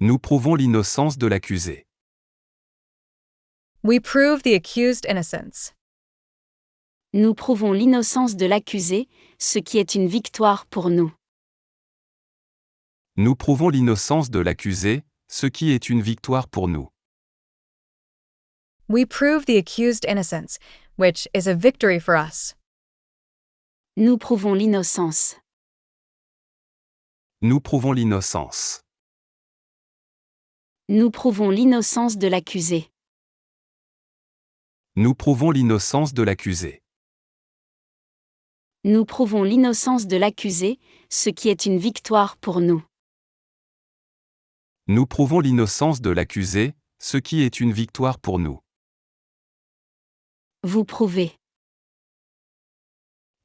Nous prouvons l'innocence de l'accusé. We prove the accused innocence. Nous prouvons l'innocence de l'accusé, ce qui est une victoire pour nous. Nous prouvons l'innocence de l'accusé, ce qui est une victoire pour nous. We prove the accused innocence, which is a victory for us. Nous prouvons l'innocence. Nous prouvons l'innocence. Nous prouvons l'innocence de l'accusé. Nous prouvons l'innocence de l'accusé. Nous prouvons l'innocence de l'accusé, ce qui est une victoire pour nous. Nous prouvons l'innocence de l'accusé, ce qui est une victoire pour nous. Vous prouvez.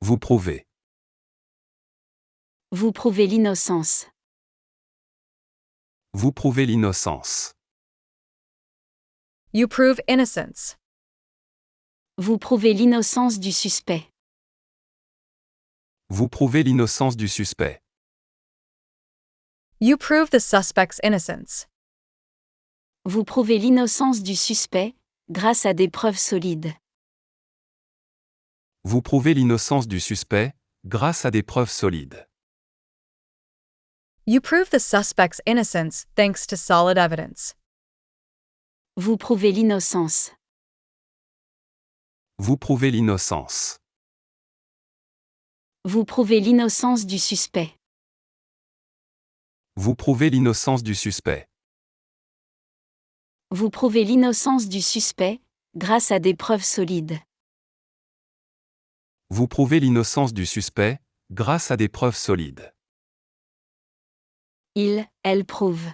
Vous prouvez. Vous prouvez l'innocence. Vous prouvez l'innocence. You prove innocence. Vous prouvez l'innocence du suspect. Vous prouvez l'innocence du suspect. You prove the suspect's innocence. Vous prouvez l'innocence du suspect, grâce à des preuves solides. Vous prouvez l'innocence du suspect, grâce à des preuves solides. You prove the suspect's innocence thanks to solid evidence. Vous prouvez l'innocence. Vous prouvez l'innocence. Vous prouvez l'innocence du suspect. Vous prouvez l'innocence du suspect. Vous prouvez l'innocence du suspect, grâce à des preuves solides. Vous prouvez l'innocence du suspect, grâce à des preuves solides. Elle prouve.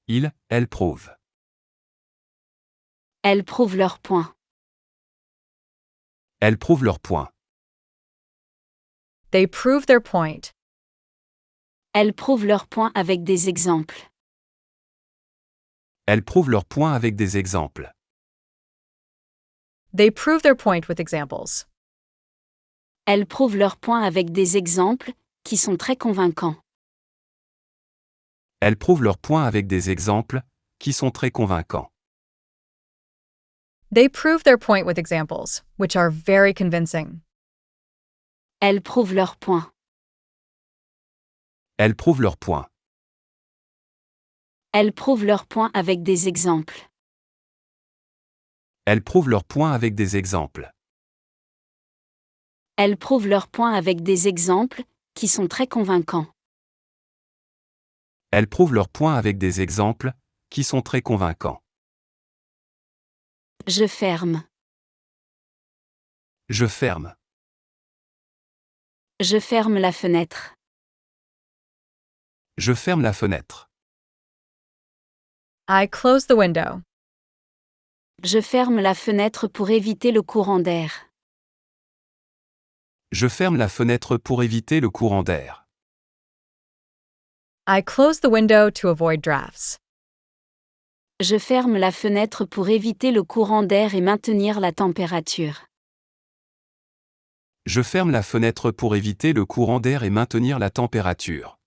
Elle prouve. Elles prouvent leur point. Elles prouvent leur point. They prove their point. Elles prouvent leur point avec des exemples. Elles prouvent leur point avec des exemples. They prove their point with examples. Elles prouvent leur point avec des exemples, qui sont très convaincants. Elles prouvent leur point avec des exemples, qui sont très convaincants. They prove their point with examples, which are very convincing. Elles prouvent leur point. Elles prouvent leur point. Elles prouvent leur point avec des exemples. Elles prouvent leur point avec des exemples. Elles prouvent leur point avec des exemples, qui sont très convaincants. Elles prouvent leur point avec des exemples, qui sont très convaincants. Je ferme. Je ferme. Je ferme la fenêtre. Je ferme la fenêtre. I close the window. Je ferme la fenêtre pour éviter le courant d'air. Je ferme la fenêtre pour éviter le courant d'air. I close the window to avoid drafts. Je ferme la fenêtre pour éviter le courant d'air et maintenir la température. Je ferme la fenêtre pour éviter le courant d'air et maintenir la température.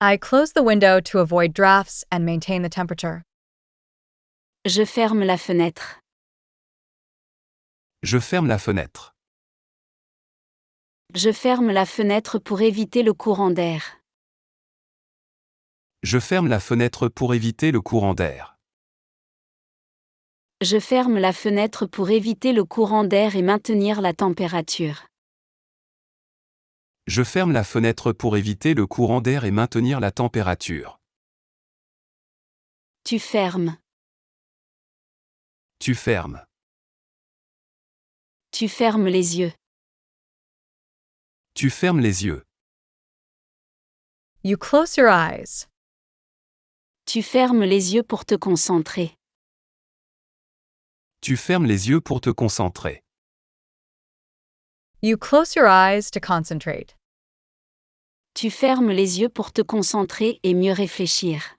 I close the window to avoid drafts and maintain the temperature. Je ferme la fenêtre. Je ferme la fenêtre. Je ferme la fenêtre pour éviter le courant d'air. Je ferme la fenêtre pour éviter le courant d'air. Je ferme la fenêtre pour éviter le courant d'air et maintenir la température. Je ferme la fenêtre pour éviter le courant d'air et maintenir la température. Tu fermes. Tu fermes. Tu fermes les yeux. Tu fermes les yeux. You close your eyes. Tu fermes les yeux pour te concentrer. Tu fermes les yeux pour te concentrer. You close your eyes to concentrate. Tu fermes les yeux pour te concentrer et mieux réfléchir.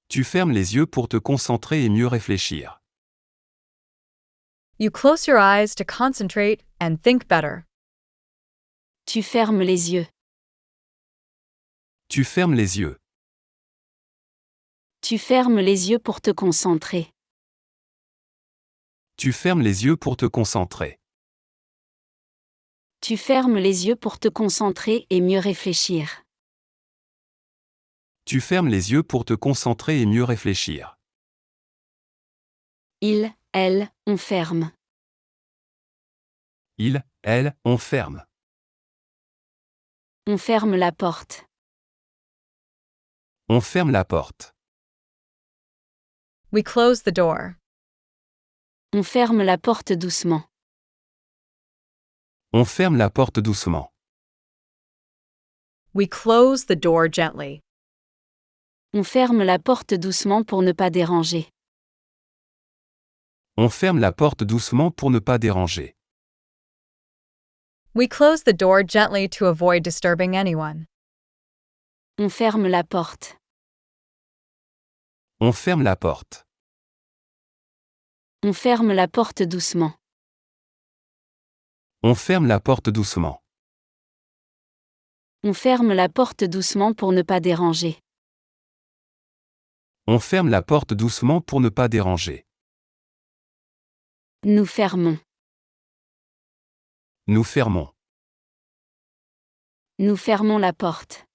Tu fermes les yeux pour te concentrer et mieux réfléchir. You close your eyes to concentrate and think better. Tu fermes les yeux. Tu fermes les yeux. Tu fermes les yeux pour te concentrer. Tu fermes les yeux pour te concentrer. Tu fermes les yeux pour te concentrer et mieux réfléchir. Tu fermes les yeux pour te concentrer et mieux réfléchir. Elle, on ferme. Elle, on ferme. On ferme la porte. On ferme la porte. We close the door. On ferme la porte doucement. On ferme la porte doucement. We close the door gently. On ferme la porte doucement pour ne pas déranger. On ferme la porte doucement pour ne pas déranger. We close the door gently to avoid disturbing anyone. On ferme la porte. On ferme la porte. On ferme la porte doucement. On ferme la porte doucement. On ferme la porte doucement pour ne pas déranger. On ferme la porte doucement pour ne pas déranger. Nous fermons. Nous fermons. Nous fermons la porte.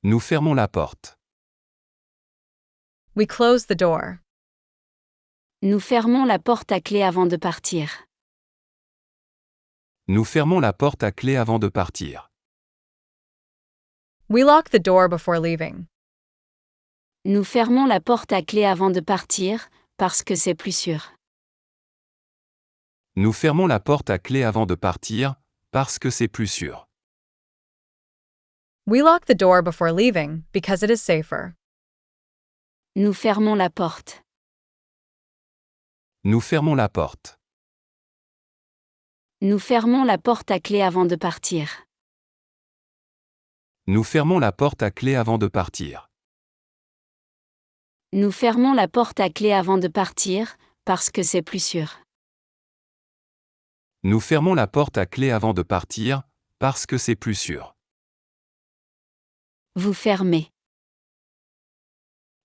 Nous fermons la porte. We close the door. Nous fermons la porte à clé avant de partir. Nous fermons la porte à clé avant de partir. We lock the door before leaving. Nous fermons la porte à clé avant de partir, parce que c'est plus sûr. Nous fermons la porte à clé avant de partir, parce que c'est plus sûr. We lock the door before leaving because it is safer. Nous fermons la porte. Nous fermons la porte. Nous fermons la porte à clé avant de partir. Nous fermons la porte à clé avant de partir. Nous fermons la porte à clé avant de partir, parce que c'est plus sûr. Nous fermons la porte à clé avant de partir, parce que c'est plus sûr. Vous fermez.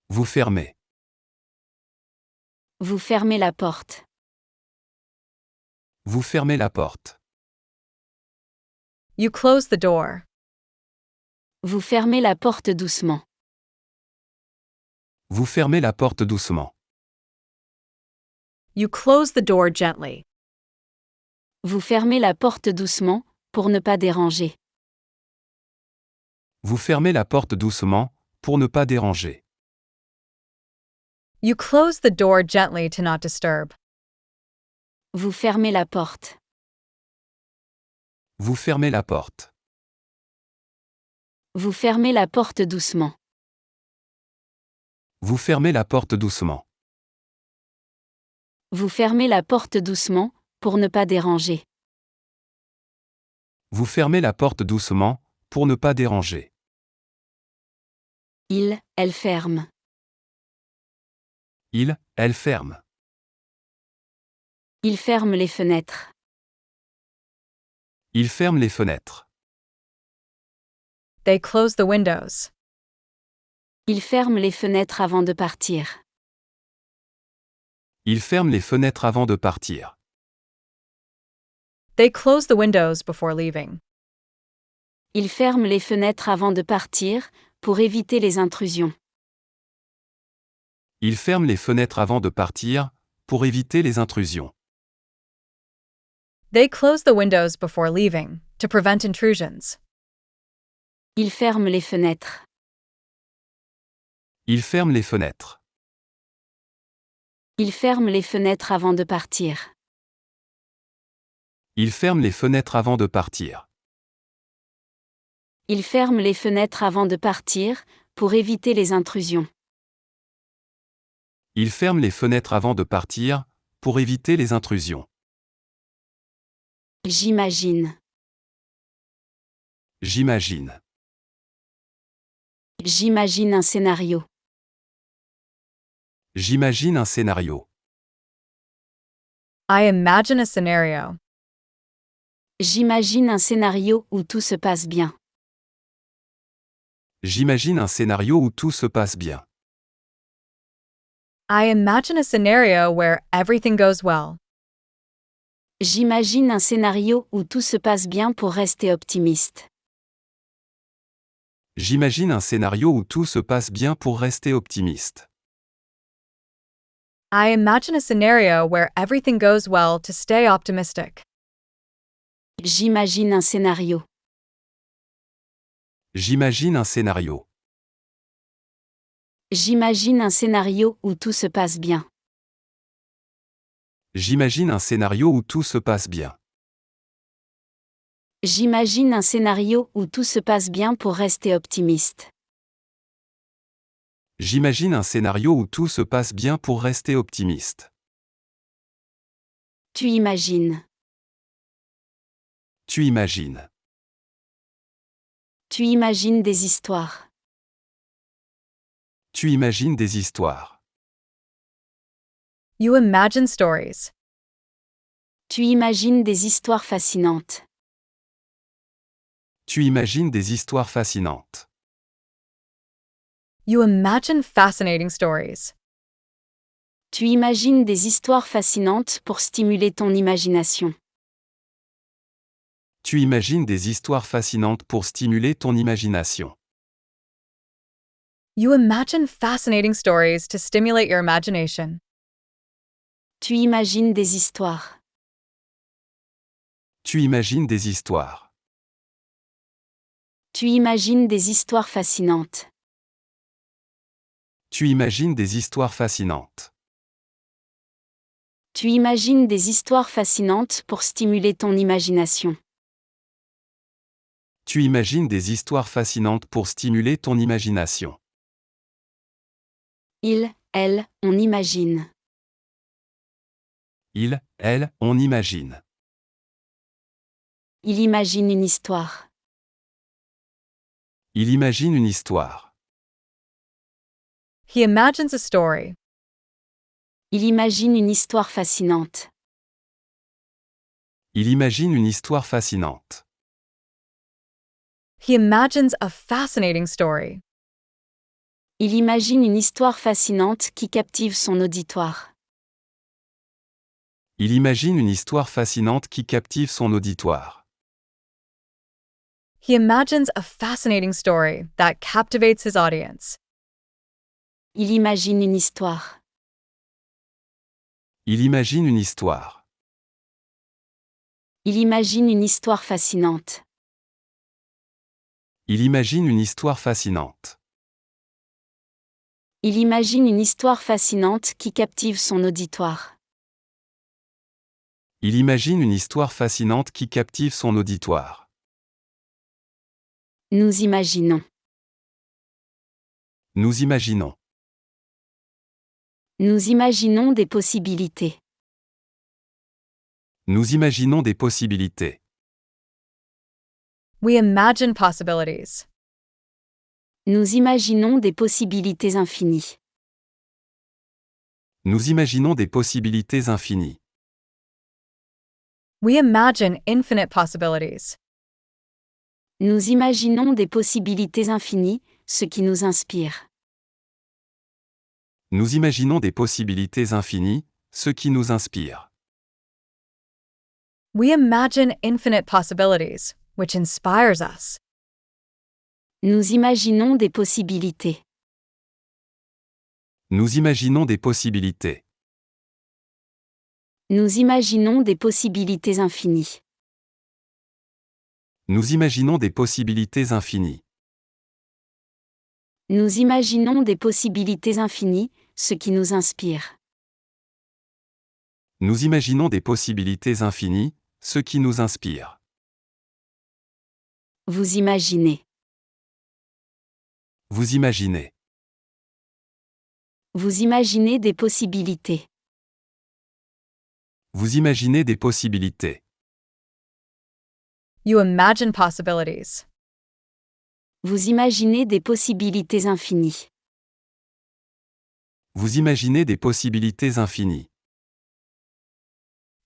Vous fermez. Vous fermez la porte. Vous fermez la porte. You close the door. Vous fermez la porte doucement. Vous fermez la porte doucement. You close the door gently. Vous fermez la porte doucement, pour ne pas déranger. Vous fermez la porte doucement, pour ne pas déranger. You close the door gently to not disturb. Vous fermez la porte. Vous fermez la porte. Vous fermez la porte doucement. Vous fermez la porte doucement. Vous fermez la porte doucement, pour ne pas déranger. Vous fermez la porte doucement, pour ne pas déranger. Elle ferme. Elle ferme. Il ferme les fenêtres. Il ferme les fenêtres. They close the windows. Il ferme les fenêtres avant de partir. Il ferme les fenêtres avant de partir. They close the windows before leaving. Il ferme les fenêtres avant de partir, pour éviter les intrusions. Il ferme les fenêtres avant de partir, pour éviter les intrusions. They close the windows before leaving, to prevent intrusions. Il ferme les fenêtres. Il ferme les fenêtres. Il ferme les fenêtres avant de partir. Il ferme les fenêtres avant de partir. Il ferme les fenêtres avant de partir, pour éviter les intrusions. Il ferme les fenêtres avant de partir, pour éviter les intrusions. J'imagine. J'imagine. J'imagine un scénario. J'imagine un scénario. I imagine a scenario. J'imagine un scénario où tout se passe bien. J'imagine un scénario où tout se passe bien. I imagine a scenario where everything goes well. J'imagine un scénario où tout se passe bien pour rester optimiste. J'imagine un scénario où tout se passe bien pour rester optimiste. I imagine a scenario where everything goes well to stay optimistic. J'imagine un scénario. J'imagine un scénario. J'imagine un scénario où tout se passe bien. J'imagine un scénario où tout se passe bien. J'imagine un scénario où tout se passe bien pour rester optimiste. J'imagine un scénario où tout se passe bien pour rester optimiste. Tu imagines. Tu imagines. Tu imagines des histoires. Tu imagines des histoires. You imagine stories. Tu imagines des histoires fascinantes. Tu imagines des histoires fascinantes. You imagine fascinating stories. Tu imagines des histoires fascinantes pour stimuler ton imagination. Tu imagines des histoires fascinantes pour stimuler ton imagination. You imagine fascinating stories to stimulate your imagination. Tu imagines des histoires. Tu imagines des histoires. Tu imagines des histoires fascinantes. Tu imagines des histoires fascinantes. Tu imagines des histoires fascinantes pour stimuler ton imagination. Tu imagines des histoires fascinantes pour stimuler ton imagination. Il, elle, on imagine. Il, elle, on imagine. Il imagine une histoire. Il imagine une histoire. He imagines a story. Il imagine une histoire fascinante. Il imagine une histoire fascinante. He imagines a fascinating story. Il imagine une histoire fascinante qui captive son auditoire. Il imagine une histoire fascinante qui captive son auditoire. He imagines a fascinating story that captivates his audience. Il imagine une histoire. Il imagine une histoire. Il imagine une histoire fascinante. Il imagine une histoire fascinante. Il imagine une histoire fascinante qui captive son auditoire. Il imagine une histoire fascinante qui captive son auditoire. Nous imaginons. Nous imaginons. Nous imaginons des possibilités. Nous imaginons des possibilités. We imagine possibilities. Nous imaginons des possibilités infinies. Nous imaginons des possibilités infinies. We imagine infinite possibilities. Nous imaginons des possibilités infinies, ce qui nous inspire. Nous imaginons des possibilités infinies, ce qui nous inspire. We imagine infinite possibilities, which inspires us. Nous imaginons des possibilités. Nous imaginons des possibilités. Nous imaginons des possibilités infinies. Nous imaginons des possibilités infinies. Nous imaginons des possibilités infinies, ce qui nous inspire. Nous imaginons des possibilités infinies, ce qui nous inspire. Vous imaginez. Vous imaginez. Vous imaginez des possibilités. Vous imaginez des possibilités. You imagine possibilities. Vous imaginez des possibilités infinies. Vous imaginez des possibilités infinies.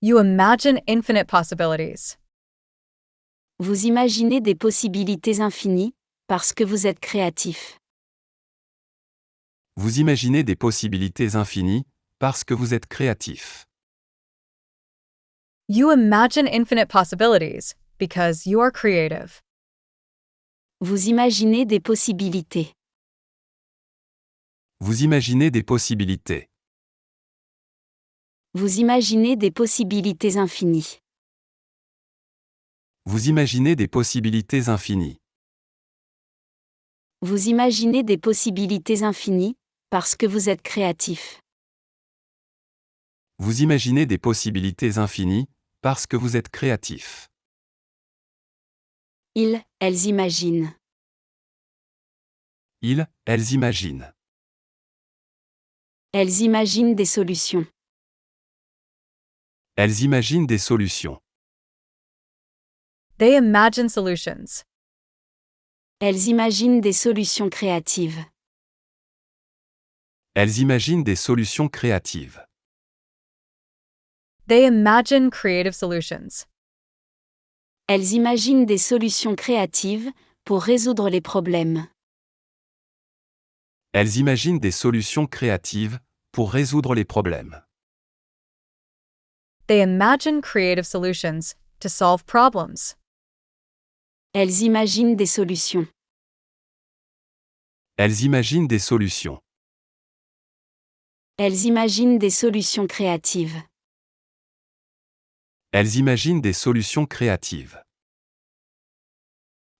You imagine infinite possibilities. Vous imaginez des possibilités infinies, parce que vous êtes créatif. Vous imaginez des possibilités infinies, parce que vous êtes créatif. You imagine infinite possibilities because you are creative. Vous imaginez des possibilités. Vous imaginez des possibilités. Vous imaginez des possibilités infinies. Vous imaginez des possibilités infinies. Vous imaginez des possibilités infinies, parce que vous êtes créatif. Vous imaginez des possibilités infinies, parce que vous êtes créatif. Ils, elles imaginent. Ils, elles imaginent. Elles imaginent des solutions. Elles imaginent des solutions. They imagine solutions. Elles imaginent des solutions créatives. Elles imaginent des solutions créatives. They imagine creative solutions. Elles imaginent des solutions créatives pour résoudre les problèmes. Elles imaginent des solutions créatives pour résoudre les problèmes. They imagine creative solutions to solve problems. Elles imaginent des solutions. Elles imaginent des solutions. Elles imaginent des solutions créatives. Elles imaginent des solutions créatives.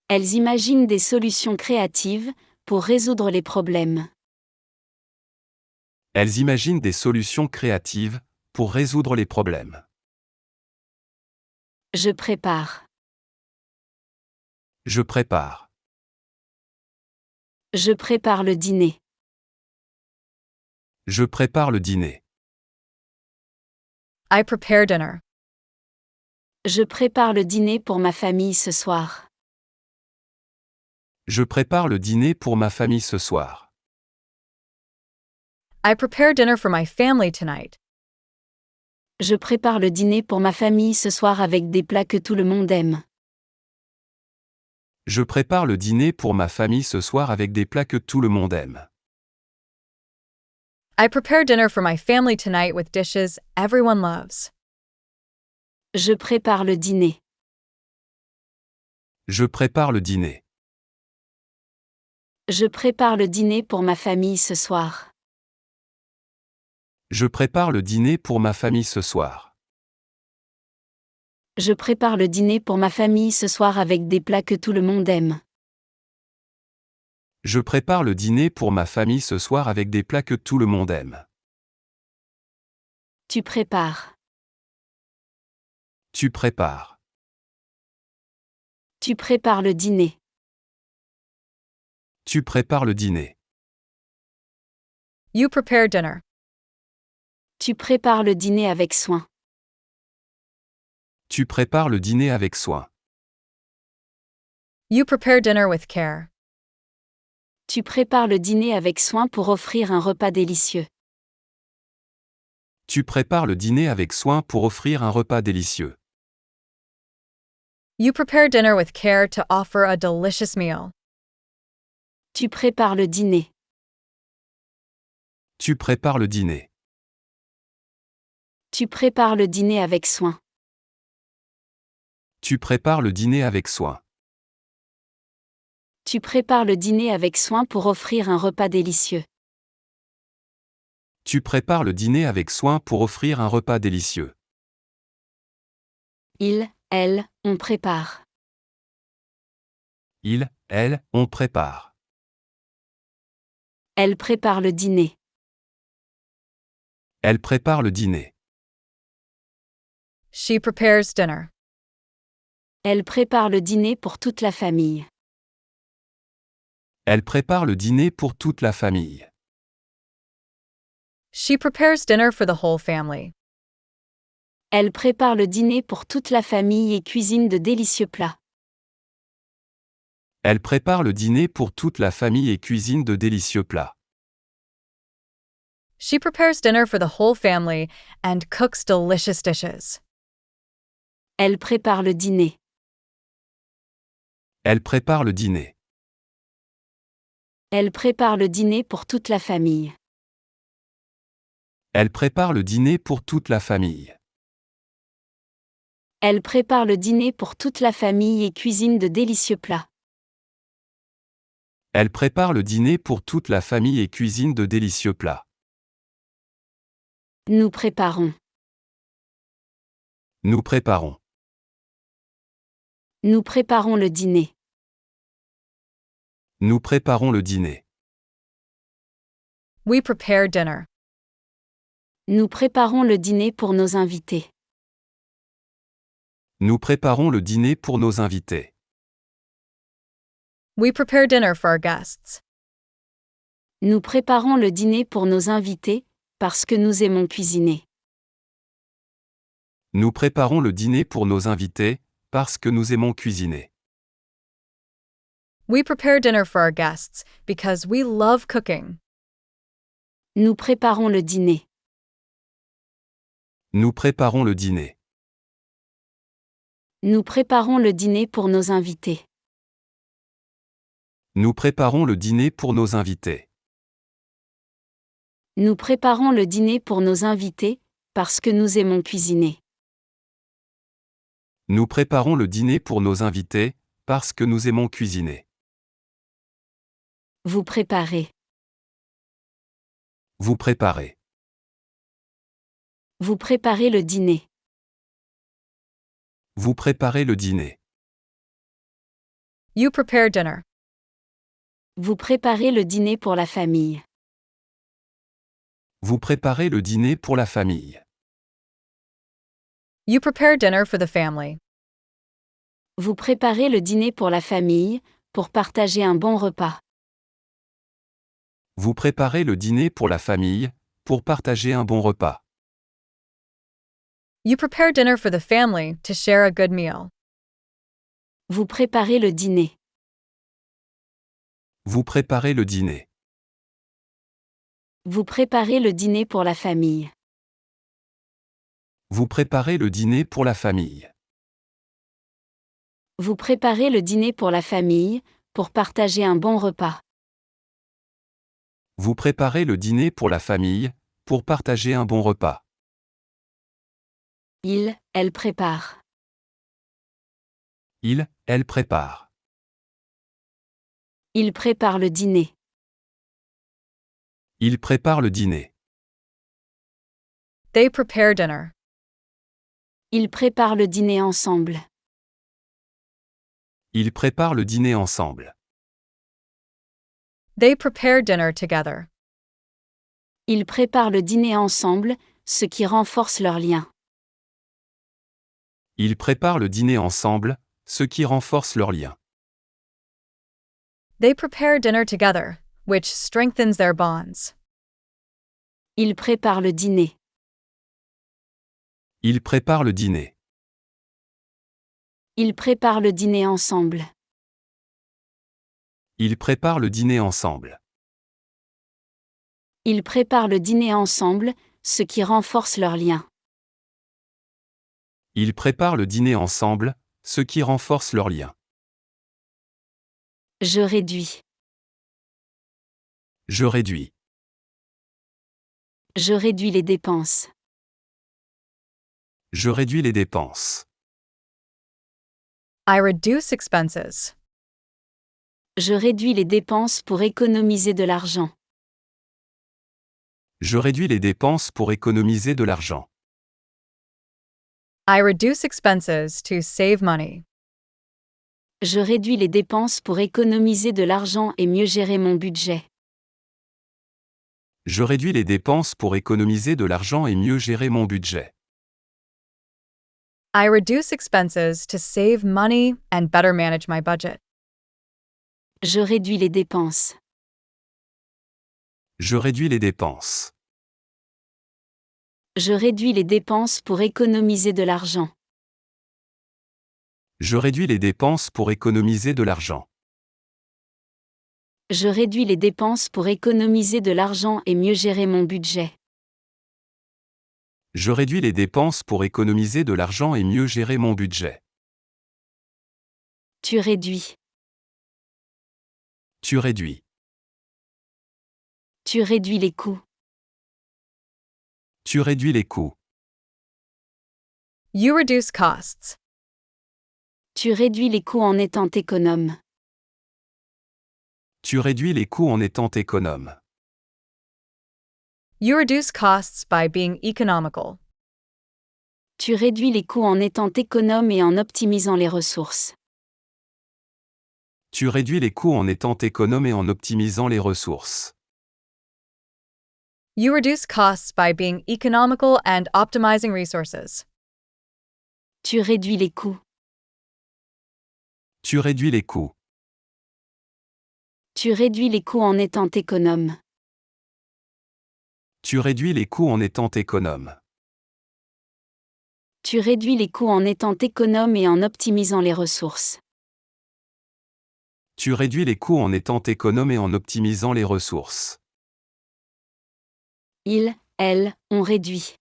Elles imaginent des solutions créatives pour résoudre les problèmes. Elles imaginent des solutions créatives pour résoudre les problèmes. Je prépare. Je prépare. Je prépare le dîner. Je prépare le dîner. I prepare dinner. Je prépare le dîner pour ma famille ce soir. Je prépare le dîner pour ma famille ce soir. I prepare dinner for my family tonight. Je prépare le dîner pour ma famille ce soir avec des plats que tout le monde aime. Je prépare le dîner pour ma famille ce soir avec des plats que tout le monde aime. I prepare dinner for my family tonight with dishes everyone loves. Je prépare le dîner. Je prépare le dîner. Je prépare le dîner pour ma famille ce soir. Je prépare le dîner pour ma famille ce soir. Je prépare le dîner pour ma famille ce soir avec des plats que tout le monde aime. Je prépare le dîner pour ma famille ce soir avec des plats que tout le monde aime. Tu prépares. Tu prépares. Tu prépares le dîner. Tu prépares le dîner. You prepare dinner. Tu prépares le dîner avec soin. Tu prépares le dîner avec soin. You prepare dinner with care. Tu prépares le dîner avec soin pour offrir un repas délicieux. Tu prépares le dîner avec soin pour offrir un repas délicieux. You prepare dinner with care to offer a delicious meal. Tu prépares le dîner. Tu prépares le dîner. Tu prépares le dîner avec soin. Tu prépares le dîner avec soin. Tu prépares le dîner avec soin pour offrir un repas délicieux. Tu prépares le dîner avec soin pour offrir un repas délicieux. Elle, on prépare. Elle, on prépare. Elle prépare le dîner. Elle prépare le dîner. She prepares dinner. Elle prépare le dîner pour toute la famille. Elle prépare le dîner pour toute la famille. She prepares dinner for the whole family. Elle prépare le dîner pour toute la famille et cuisine de délicieux plats. Elle prépare le dîner pour toute la famille et cuisine de délicieux plats. She prepares dinner for the whole family and cooks delicious dishes. Elle prépare le dîner. Elle prépare le dîner. Elle prépare le dîner pour toute la famille. Elle prépare le dîner pour toute la famille. Elle prépare le dîner pour toute la famille et cuisine de délicieux plats. Elle prépare le dîner pour toute la famille et cuisine de délicieux plats. Nous préparons. Nous préparons. Nous préparons le dîner. Nous préparons le dîner. We prepare dinner. Nous préparons le dîner pour nos invités. Nous préparons le dîner pour nos invités. We prepare dinner for our guests. Nous préparons le dîner pour nos invités, parce que nous aimons cuisiner. Nous préparons le dîner pour nos invités, parce que nous aimons cuisiner. We prepare dinner for our guests because we love cooking. Nous préparons le dîner. Nous préparons le dîner. Nous préparons le dîner pour nos invités. Nous préparons le dîner pour nos invités. Nous préparons le dîner pour nos invités, parce que nous aimons cuisiner. Nous préparons le dîner pour nos invités, parce que nous aimons cuisiner. Vous préparez. Vous préparez. Vous préparez le dîner. Vous préparez le dîner. You prepare dinner. Vous préparez le dîner pour la famille. Vous préparez le dîner pour la famille. You prepare dinner for the family. Vous préparez le dîner pour la famille, pour partager un bon repas. Vous préparez le dîner pour la famille, pour partager un bon repas. You prepare dinner for the family to share a good meal. Vous préparez le dîner. Vous préparez le dîner. Vous préparez le dîner pour la famille. Vous préparez le dîner pour la famille. Vous préparez le dîner pour la famille, pour partager un bon repas. Vous préparez le dîner pour la famille, pour partager un bon repas. Elle prépare. Elle prépare. Il prépare le dîner. Il prépare le dîner. They prepare dinner. Ils préparent le dîner ensemble. Ils préparent le dîner ensemble. They prepare dinner together. Ils préparent le dîner ensemble, ce qui renforce leur lien. Ils préparent le dîner ensemble, ce qui renforce leur lien. They prepare dinner together, which strengthens their bonds. Ils préparent le dîner. Ils préparent le dîner. Ils préparent le dîner ensemble. Ils préparent le dîner ensemble. Ils préparent le dîner ensemble, ce qui renforce leur lien. Ils préparent le dîner ensemble, ce qui renforce leur lien. Je réduis. Je réduis. Je réduis les dépenses. Je réduis les dépenses. I reduce expenses. Je réduis les dépenses pour économiser de l'argent. Je réduis les dépenses pour économiser de l'argent. I reduce expenses to save money. Je réduis les dépenses pour économiser de l'argent et mieux gérer mon budget. Je réduis les dépenses pour économiser de l'argent et mieux gérer mon budget. I reduce expenses to save money and better manage my budget. Je réduis les dépenses. Je réduis les dépenses. Je réduis les dépenses pour économiser de l'argent. Je réduis les dépenses pour économiser de l'argent. Je réduis les dépenses pour économiser de l'argent et mieux gérer mon budget. Je réduis les dépenses pour économiser de l'argent et mieux gérer mon budget. Tu réduis. Tu réduis. Tu réduis les coûts. Tu réduis les coûts. You reduce costs. Tu réduis les coûts en étant économe. Tu réduis les coûts en étant économe. You reduce costs by being economical. Tu réduis les coûts en étant économe et en optimisant les ressources. Tu réduis les coûts en étant économe et en optimisant les ressources. You reduce costs by being economical and optimizing resources. Tu réduis les coûts. Tu réduis les coûts. Tu réduis les coûts en étant économe. Tu réduis les coûts en étant économe. Tu réduis les coûts en étant économe et en optimisant les ressources. Tu réduis les coûts en étant économe et en optimisant les ressources. Ils, elles, ont réduit.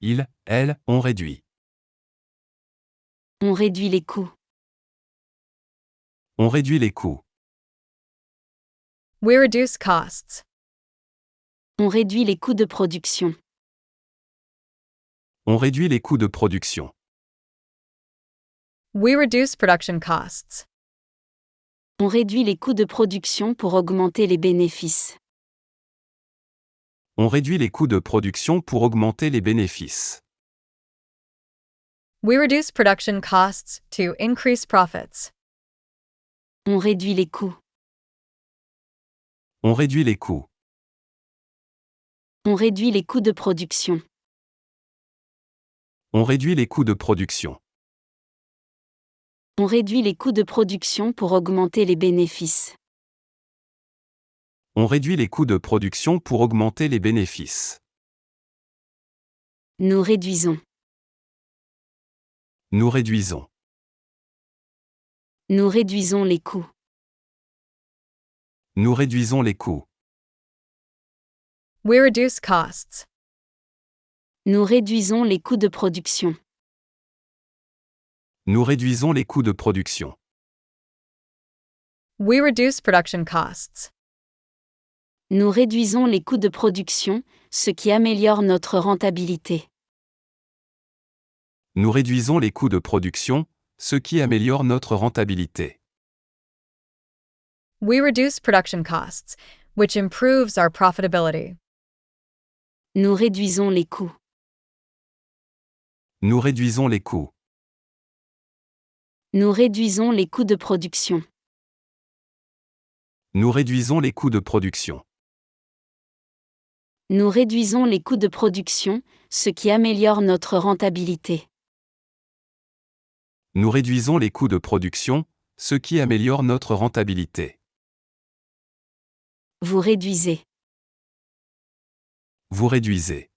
Ils, elles, ont réduit. On réduit les coûts. On réduit les coûts. We reduce costs. On réduit les coûts de production. On réduit les coûts de production. We reduce production costs. On réduit les coûts de production pour augmenter les bénéfices. On réduit les coûts de production pour augmenter les bénéfices. We reduce production costs to increase profits. On réduit les coûts. On réduit les coûts. On réduit les coûts de production. On réduit les coûts de production. On réduit les coûts de production pour augmenter les bénéfices. On réduit les coûts de production pour augmenter les bénéfices. Nous réduisons. Nous réduisons. Nous réduisons les coûts. Nous réduisons les coûts. We reduce costs. Nous réduisons les coûts de production. Nous réduisons les coûts de production. We reduce production costs. Nous réduisons les coûts de production, ce qui améliore notre rentabilité. Nous réduisons les coûts de production, ce qui améliore notre rentabilité. We reduce production costs, which improves our profitability. Nous réduisons les coûts. Nous réduisons les coûts. Nous réduisons les coûts de production. Nous réduisons les coûts de production. Nous réduisons les coûts de production, ce qui améliore notre rentabilité. Nous réduisons les coûts de production, ce qui améliore notre rentabilité. Vous réduisez. Vous réduisez.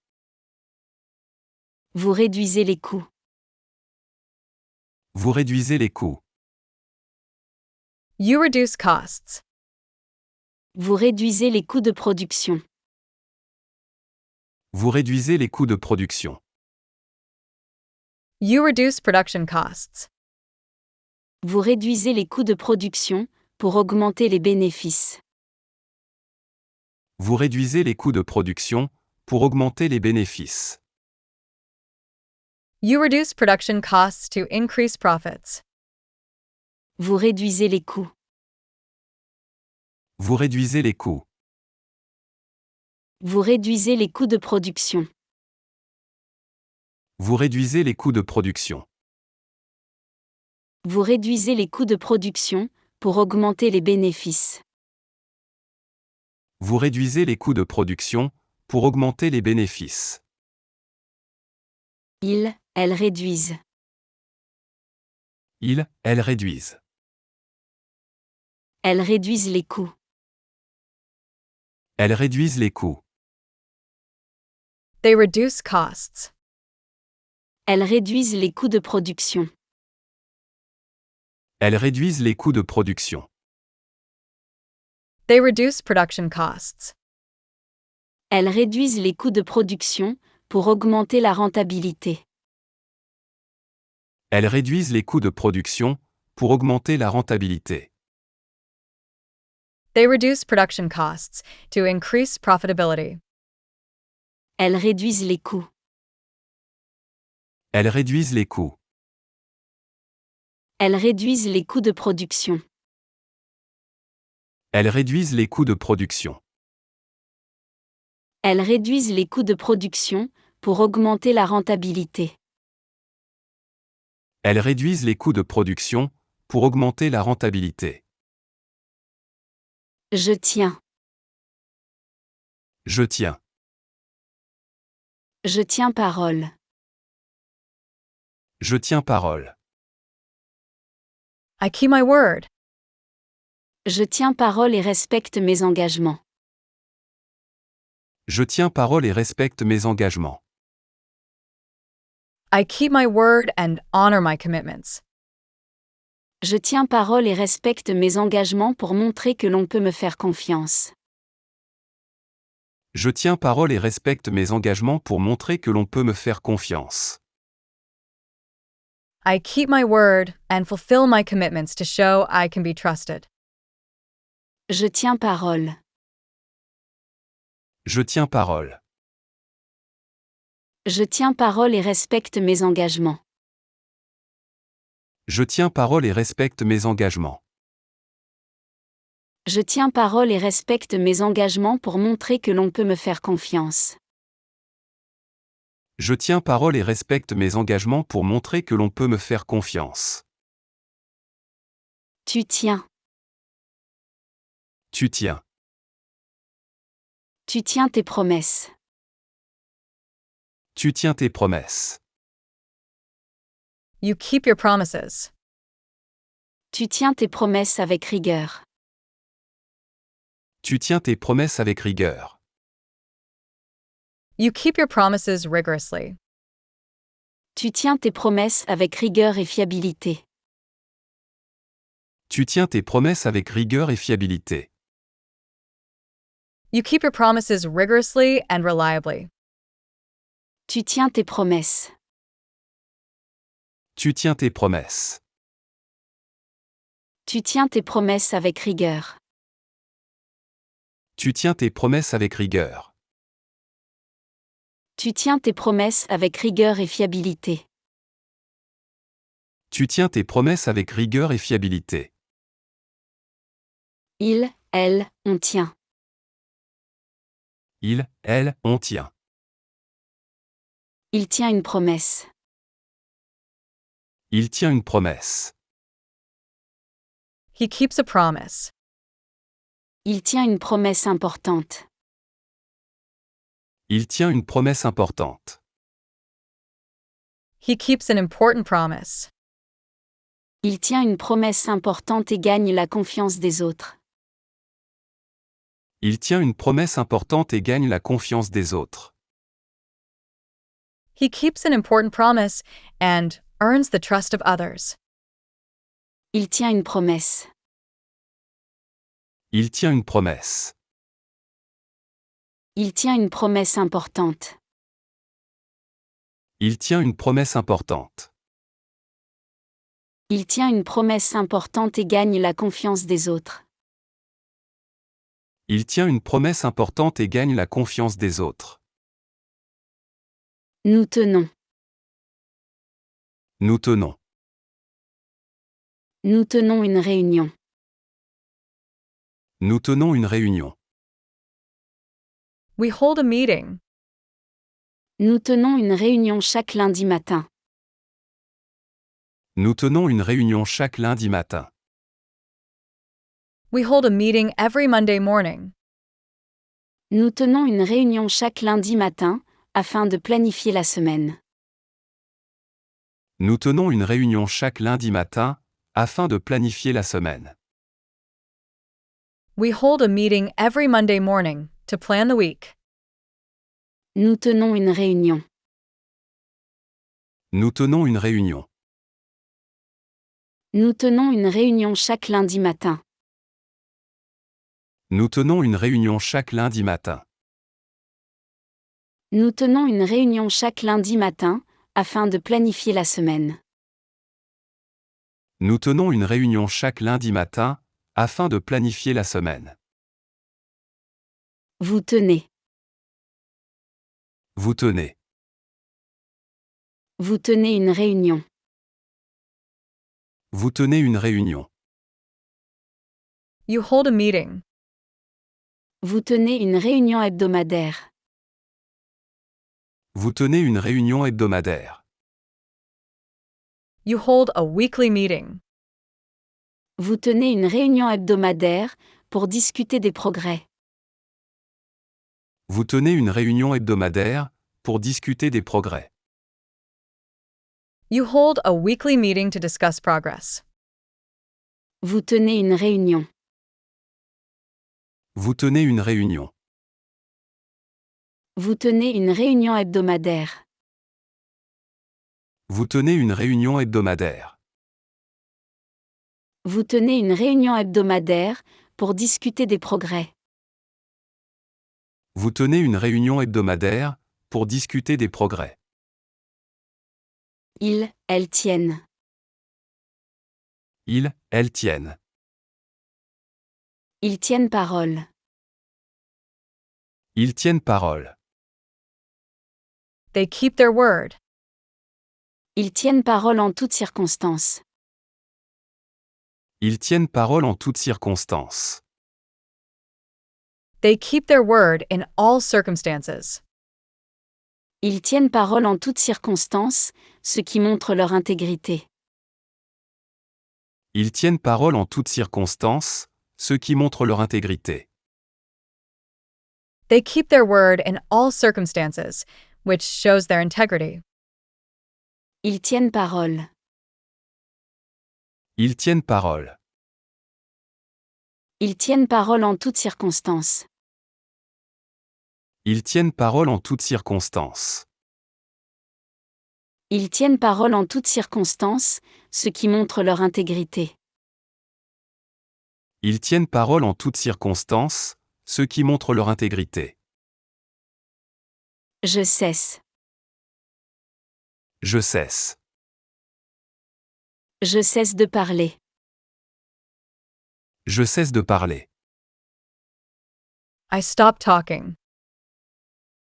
Vous réduisez les coûts. Vous réduisez les coûts. You reduce costs. Vous réduisez les coûts de production. Vous réduisez les coûts de production. You reduce production costs. Vous réduisez les coûts de production pour augmenter les bénéfices. Vous réduisez les coûts de production pour augmenter les bénéfices. You reduce production costs to increase profits. Vous réduisez les coûts. Vous réduisez les coûts. Vous réduisez les coûts de production. Vous réduisez les coûts de production. Vous réduisez les coûts de production pour augmenter les bénéfices. Vous réduisez les coûts de production pour augmenter les bénéfices. Ils, elles réduisent. Ils, elles réduisent. Elles réduisent les coûts. Elles réduisent les coûts. They reduce costs. Elles réduisent les coûts de production. Elles réduisent les coûts de production. They reduce production costs. Elles réduisent les coûts de production pour augmenter la rentabilité. Elles réduisent les coûts de production pour augmenter la rentabilité. They reduce production costs to increase profitability. Elles réduisent les coûts. Elles réduisent les coûts. Elles réduisent les coûts de production. Elles réduisent les coûts de production. Elles réduisent les coûts de production pour augmenter la rentabilité. Elles réduisent les coûts de production pour augmenter la rentabilité. Je tiens. Je tiens. Je tiens parole. Je tiens parole. I keep my word. Je tiens parole et respecte mes engagements. Je tiens parole et respecte mes engagements. I keep my word and honor my commitments. Je tiens parole et respecte mes engagements pour montrer que l'on peut me faire confiance. Je tiens parole et respecte mes engagements pour montrer que l'on peut me faire confiance. I keep my word and fulfill my commitments to show I can be trusted. Je tiens parole. Je tiens parole. Je tiens parole et respecte mes engagements. Je tiens parole et respecte mes engagements. Je tiens parole et respecte mes engagements pour montrer que l'on peut me faire confiance. Je tiens parole et respecte mes engagements pour montrer que l'on peut me faire confiance. Tu tiens. Tu tiens. Tu tiens tes promesses. Tu tiens tes promesses. You keep your promises. Tu tiens tes promesses avec rigueur. Tu tiens tes promesses avec rigueur. You keep your promises rigorously. Tu tiens tes promesses avec rigueur et fiabilité. Tu tiens tes promesses avec rigueur et fiabilité. You keep your promises rigorously and reliably. Tu tiens tes promesses. Tu tiens tes promesses. Tu tiens tes promesses avec rigueur. Tu tiens tes promesses avec rigueur. Tu tiens tes promesses avec rigueur et fiabilité. Tu tiens tes promesses avec rigueur et fiabilité. Il, elle, on tient. Il, elle, on tient. Il tient une promesse. Il tient une promesse. He keeps a promise. Il tient une promesse importante. Il tient une promesse importante. He keeps an important promise. Il tient une promesse importante et gagne la confiance des autres. Il tient une promesse importante et gagne la confiance des autres. He keeps an important promise and earns the trust of others. Il tient une promesse. Il tient une promesse. Il tient une promesse importante. Il tient une promesse importante. Il tient une promesse importante et gagne la confiance des autres. Il tient une promesse importante et gagne la confiance des autres. Nous tenons. Nous tenons. Nous tenons une réunion. Nous tenons une réunion. We hold a meeting. Nous tenons une réunion chaque lundi matin. Nous tenons une réunion chaque lundi matin. We hold a meeting every Monday morning. Nous tenons une réunion chaque lundi matin, afin de planifier la semaine. Nous tenons une réunion chaque lundi matin, afin de planifier la semaine. We hold a meeting every Monday morning to plan the week. Nous tenons une réunion. Nous tenons une réunion. Nous tenons une réunion chaque lundi matin. Nous tenons une réunion chaque lundi matin. Nous tenons une réunion chaque lundi matin, afin de planifier la semaine. Nous tenons une réunion chaque lundi matin, afin de planifier la semaine. Vous tenez. Vous tenez. Vous tenez une réunion. Vous tenez une réunion. You hold a meeting. Vous tenez une réunion hebdomadaire. Vous tenez une réunion hebdomadaire. You hold a weekly meeting. Vous tenez une réunion hebdomadaire, pour discuter des progrès. Vous tenez une réunion hebdomadaire, pour discuter des progrès. You hold a weekly meeting to discuss progress. Vous tenez une réunion. Vous tenez une réunion. Vous tenez une réunion hebdomadaire. Vous tenez une réunion hebdomadaire. Vous tenez une réunion hebdomadaire pour discuter des progrès. Vous tenez une réunion hebdomadaire pour discuter des progrès. Elles tiennent. Elles tiennent. Ils tiennent parole. Ils tiennent parole. They keep their word. Ils tiennent parole en toutes circonstances. Ils tiennent parole en toutes circonstances. They keep their word in all circumstances. Ils tiennent parole en toutes circonstances, ce qui montre leur intégrité. Ils tiennent parole en toutes circonstances, ce qui montre leur intégrité. They keep their word in all circumstances, which shows their integrity. Ils tiennent parole. Ils tiennent parole. Ils tiennent parole en toutes circonstances. Ils tiennent parole en toutes circonstances. Ils tiennent parole en toutes circonstances, ce qui montre leur intégrité. Ils tiennent parole en toutes circonstances, ce qui montre leur intégrité. Je cesse. Je cesse. Je cesse de parler. Je cesse de parler. I stop talking.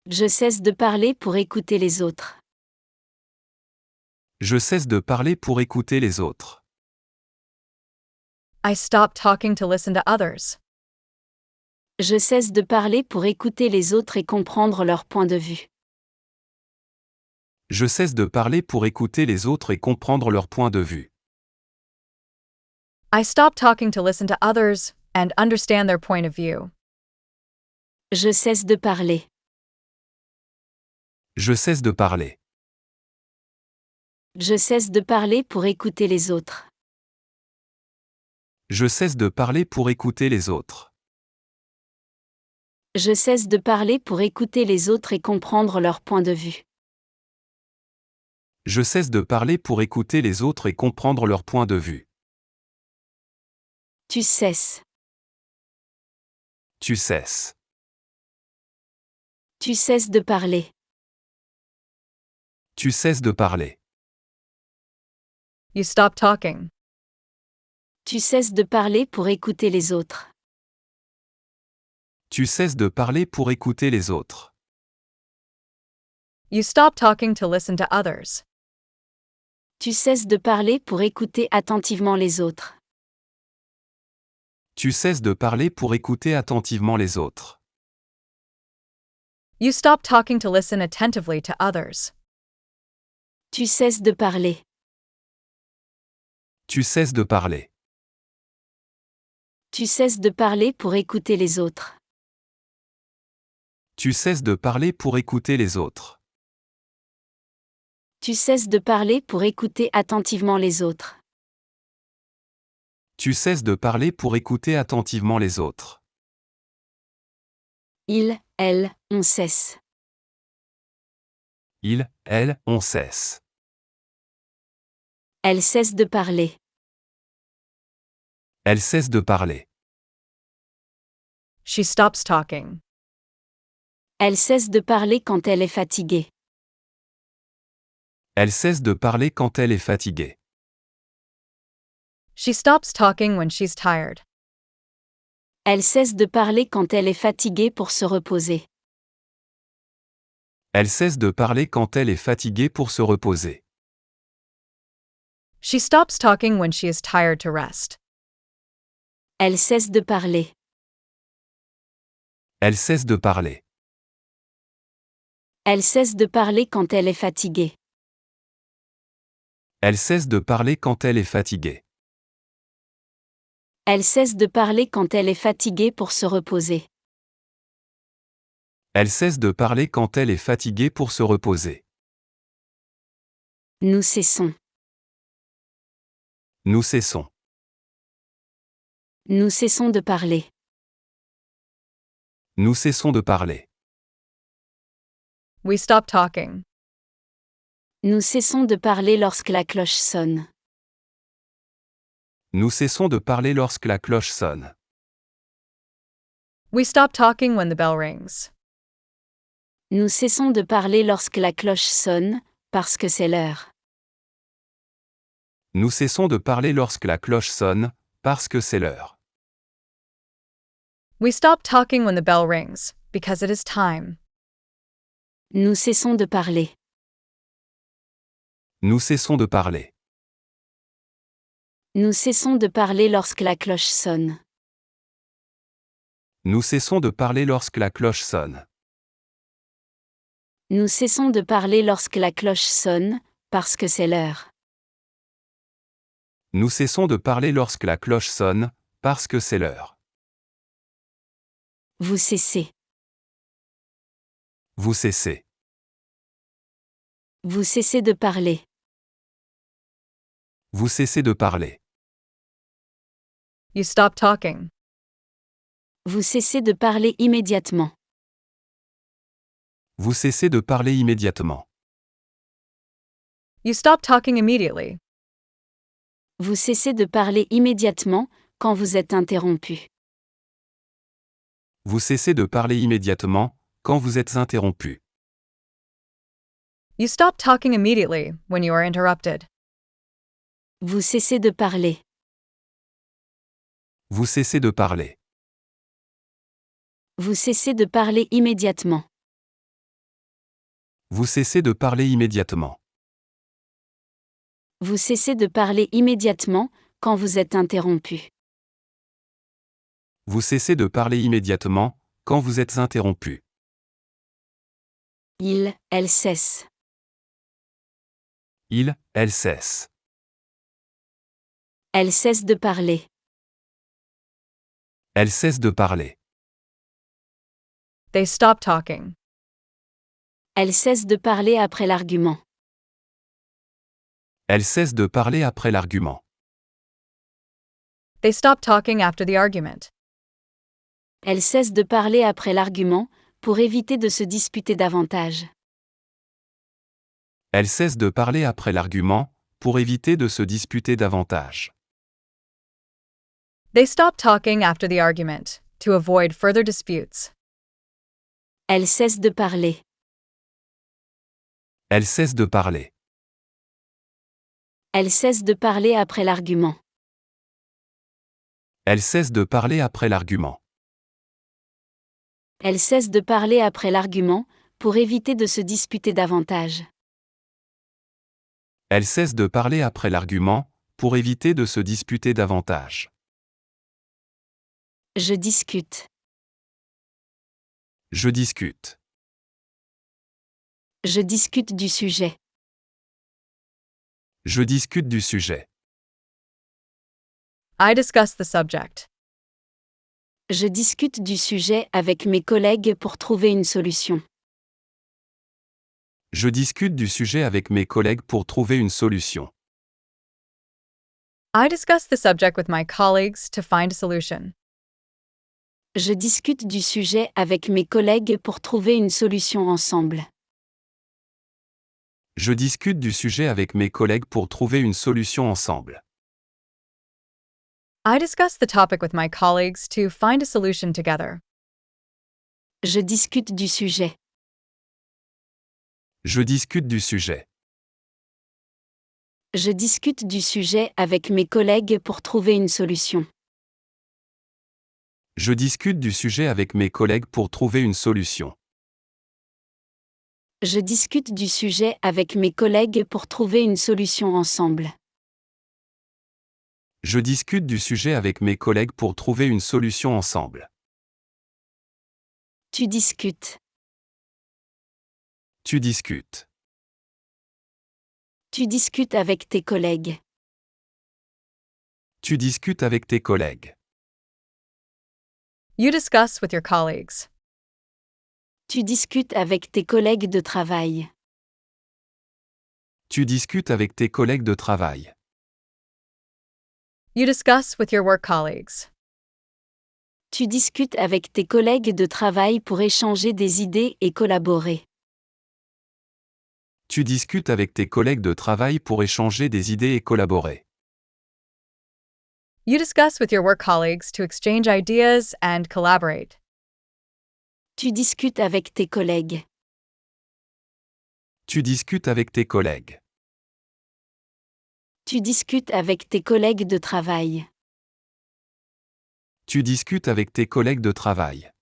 Je cesse de parler pour écouter les autres. Je cesse de parler pour écouter les autres. I stop talking to listen to others. Je cesse de parler pour écouter les autres et comprendre leur point de vue. Je cesse de parler pour écouter les autres et comprendre leur point de vue. I stop talking to listen to others and understand their point of view. Je cesse de parler. Je cesse de parler. Je cesse de parler pour écouter les autres. Je cesse de parler pour écouter les autres. Je cesse de parler pour écouter les autres et comprendre leur point de vue. Je cesse de parler pour écouter les autres et comprendre leur point de vue. Tu cesses. Tu cesses. Tu cesses de parler. Tu cesses de parler. You stop talking. Tu cesses de parler pour écouter les autres. Tu cesses de parler pour écouter les autres. You stop talking to listen to others. Tu cesses de parler pour écouter attentivement les autres. Tu cesses de parler pour écouter attentivement les autres. You stop talking to listen attentively to others. Tu cesses de parler. Tu cesses de parler. Tu cesses de parler pour écouter les autres. Tu cesses de parler pour écouter les autres. Tu cesses de parler pour écouter attentivement les autres. Tu cesses de parler pour écouter attentivement les autres. On cesse. On cesse. Elle cesse de parler. Elle cesse de parler. She stops talking. Elle cesse de parler quand elle est fatiguée. Elle cesse de parler quand elle est fatiguée. She stops talking when she's tired. Elle cesse de parler quand elle est fatiguée pour se reposer. Elle cesse de parler quand elle est fatiguée pour se reposer. She stops talking when she is tired to rest. Elle cesse de parler. Elle cesse de parler. Elle cesse de parler quand elle est fatiguée. Elle cesse de parler quand elle est fatiguée. Elle cesse de parler quand elle est fatiguée pour se reposer. Elle cesse de parler quand elle est fatiguée pour se reposer. Nous cessons. Nous cessons. Nous cessons de parler. Nous cessons de parler. We stop talking. Nous cessons de parler lorsque la cloche sonne. Nous cessons de parler lorsque la cloche sonne. We stop talking when the bell rings. Nous cessons de parler lorsque la cloche sonne, parce que c'est l'heure. Nous cessons de parler lorsque la cloche sonne, parce que c'est l'heure. We stop talking when the bell rings, because it is time. Nous cessons de parler. Nous cessons de parler. Nous cessons de parler lorsque la cloche sonne. Nous cessons de parler lorsque la cloche sonne. Nous cessons de parler lorsque la cloche sonne, parce que c'est l'heure. Nous cessons de parler lorsque la cloche sonne, parce que c'est l'heure. Vous cessez. Vous cessez. Vous cessez de parler. Vous cessez de parler. You stop talking. Vous cessez de parler immédiatement. Vous cessez de parler immédiatement. You stop talking immediately. Vous cessez de parler immédiatement quand vous êtes interrompu. Vous cessez de parler immédiatement quand vous êtes interrompu. You stop talking immediately when you are interrupted. Vous cessez de parler. Vous cessez de parler. Vous cessez de parler immédiatement. Vous cessez de parler immédiatement. Vous cessez de parler immédiatement quand vous êtes interrompu. Vous cessez de parler immédiatement quand vous êtes interrompu. Elle cesse. Elle cesse. Elle cesse de parler. Elle cesse de parler. They stop talking. Elle cesse de parler après l'argument. Elle cesse de parler après l'argument. They stop talking after the argument. Elle cesse de parler après l'argument, pour éviter de se disputer davantage. Elle cesse de parler après l'argument, pour éviter de se disputer davantage. They stop talking after the argument, to avoid further disputes. Elle cesse de parler. Elle cesse de parler. Elle cesse de parler après l'argument. Elle cesse de parler après l'argument. Elle cesse de parler après l'argument, pour éviter de se disputer davantage. Elle cesse de parler après l'argument, pour éviter de se disputer davantage. Je discute. Je discute. Je discute du sujet. Je discute du sujet. I discuss the subject. Je discute du sujet avec mes collègues pour trouver une solution. Je discute du sujet avec mes collègues pour trouver une solution. I discuss the subject with my colleagues to find a solution. Je discute du sujet avec mes collègues pour trouver une solution ensemble. Je discute du sujet avec mes collègues pour trouver une solution ensemble. I discuss the topic with my colleagues to find a solution together. Je discute du sujet. Je discute du sujet. Je discute du sujet avec mes collègues pour trouver une solution. Je discute du sujet avec mes collègues pour trouver une solution. Je discute du sujet avec mes collègues pour trouver une solution ensemble. Je discute du sujet avec mes collègues pour trouver une solution ensemble. Tu discutes. Tu discutes. Tu discutes avec tes collègues. Tu discutes avec tes collègues. You discuss with your colleagues. Tu discutes avec tes collègues de travail. Tu discutes avec tes collègues de travail. You discuss with your work colleagues. Tu discutes avec tes collègues de travail pour échanger des idées et collaborer. Tu discutes avec tes collègues de travail pour échanger des idées et collaborer. You discuss with your work colleagues to exchange ideas and collaborate. Tu discutes avec tes collègues. Tu discutes avec tes collègues. Tu discutes avec tes collègues de travail. Tu discutes avec tes collègues de travail.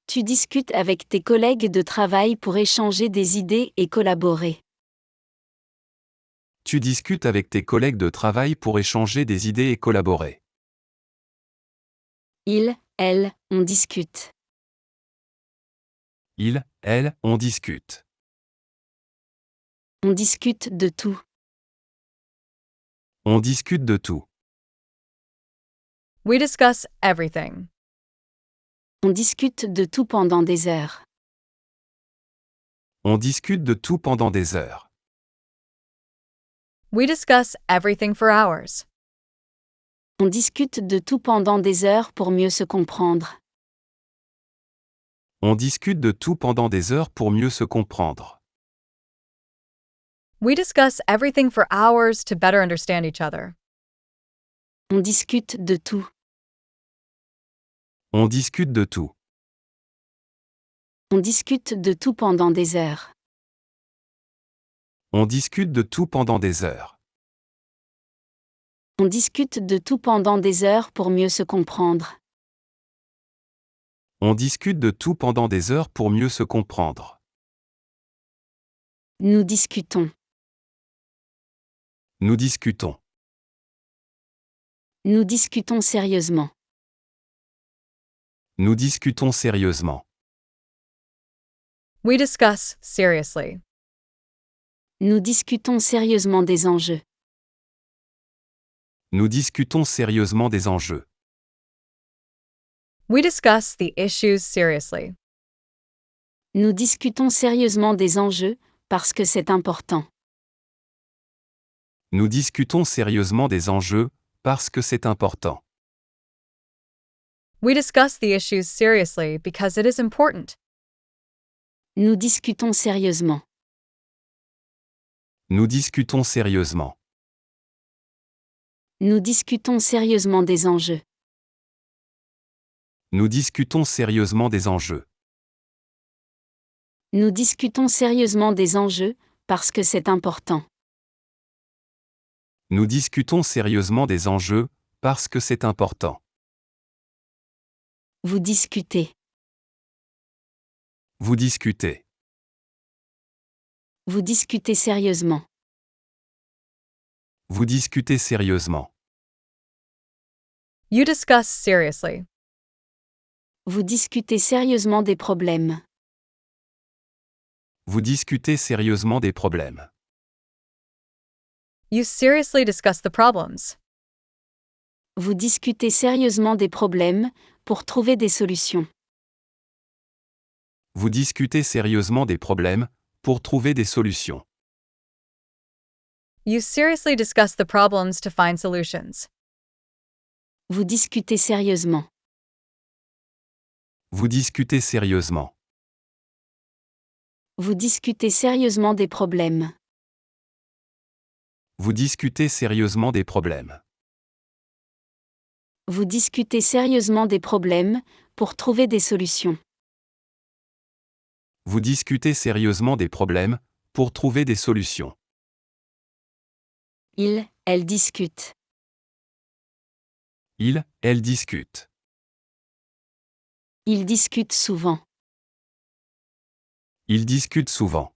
Tu discutes avec tes collègues de travail pour échanger des idées et collaborer. Tu discutes avec tes collègues de travail pour échanger des idées et collaborer. Il, elle, on discute. Il, elle, on discute. On discute de tout. On discute de tout. We discuss everything. On discute de tout pendant des heures. On discute de tout pendant des heures. We discuss everything for hours. On discute de tout pendant des heures pour mieux se comprendre. On discute de tout pendant des heures pour mieux se comprendre. We discuss everything for hours to better understand each other. On discute de tout. On discute de tout. On discute de tout pendant des heures. On discute de tout pendant des heures. On discute de tout pendant des heures pour mieux se comprendre. On discute de tout pendant des heures pour mieux se comprendre. Nous discutons. Nous discutons. Nous discutons sérieusement. Nous discutons sérieusement. We discuss seriously. Nous discutons sérieusement des enjeux. Nous discutons sérieusement des enjeux. We discuss the issues seriously. Nous discutons sérieusement des enjeux, parce que c'est important. Nous discutons sérieusement des enjeux, parce que c'est important. We discuss the issues seriously because it is important. Nous discutons sérieusement. Nous discutons sérieusement. Nous discutons sérieusement des enjeux. Nous discutons sérieusement des enjeux. Nous discutons sérieusement des enjeux, parce que c'est important. Nous discutons sérieusement des enjeux, parce que c'est important. Vous discutez. Vous discutez. Vous discutez sérieusement. Vous discutez sérieusement. You discuss seriously. Vous discutez sérieusement des problèmes. Vous discutez sérieusement des problèmes. You seriously discuss the problems. Vous discutez sérieusement des problèmes, pour trouver des solutions. Vous discutez sérieusement des problèmes, pour trouver des solutions. You seriously discuss the problems to find solutions. Vous discutez sérieusement. Vous discutez sérieusement. Vous discutez sérieusement des problèmes. Vous discutez sérieusement des problèmes. Vous discutez sérieusement des problèmes, pour trouver des solutions. Vous discutez sérieusement des problèmes, pour trouver des solutions. Il, elle discute. Il, elle discute. Ils discutent souvent. Ils discutent souvent.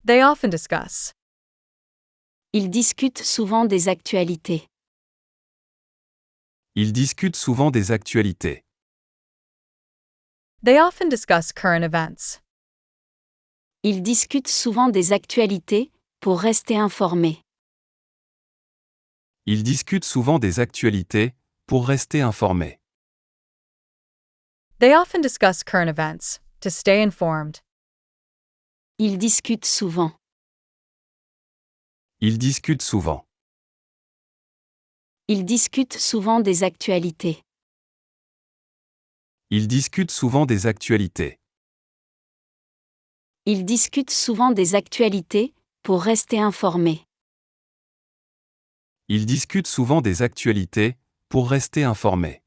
They often discuss. Ils discutent souvent des actualités. Ils discutent souvent des actualités. They often discuss current events. Ils discutent souvent des actualités, pour rester informés. Ils discutent souvent des actualités, pour rester informés. They often discuss current events to stay informed. Ils discutent souvent. Ils discutent souvent. Ils discutent souvent des actualités. Ils discutent souvent des actualités. Ils discutent souvent des actualités, pour rester informés. Ils discutent souvent des actualités, pour rester informés.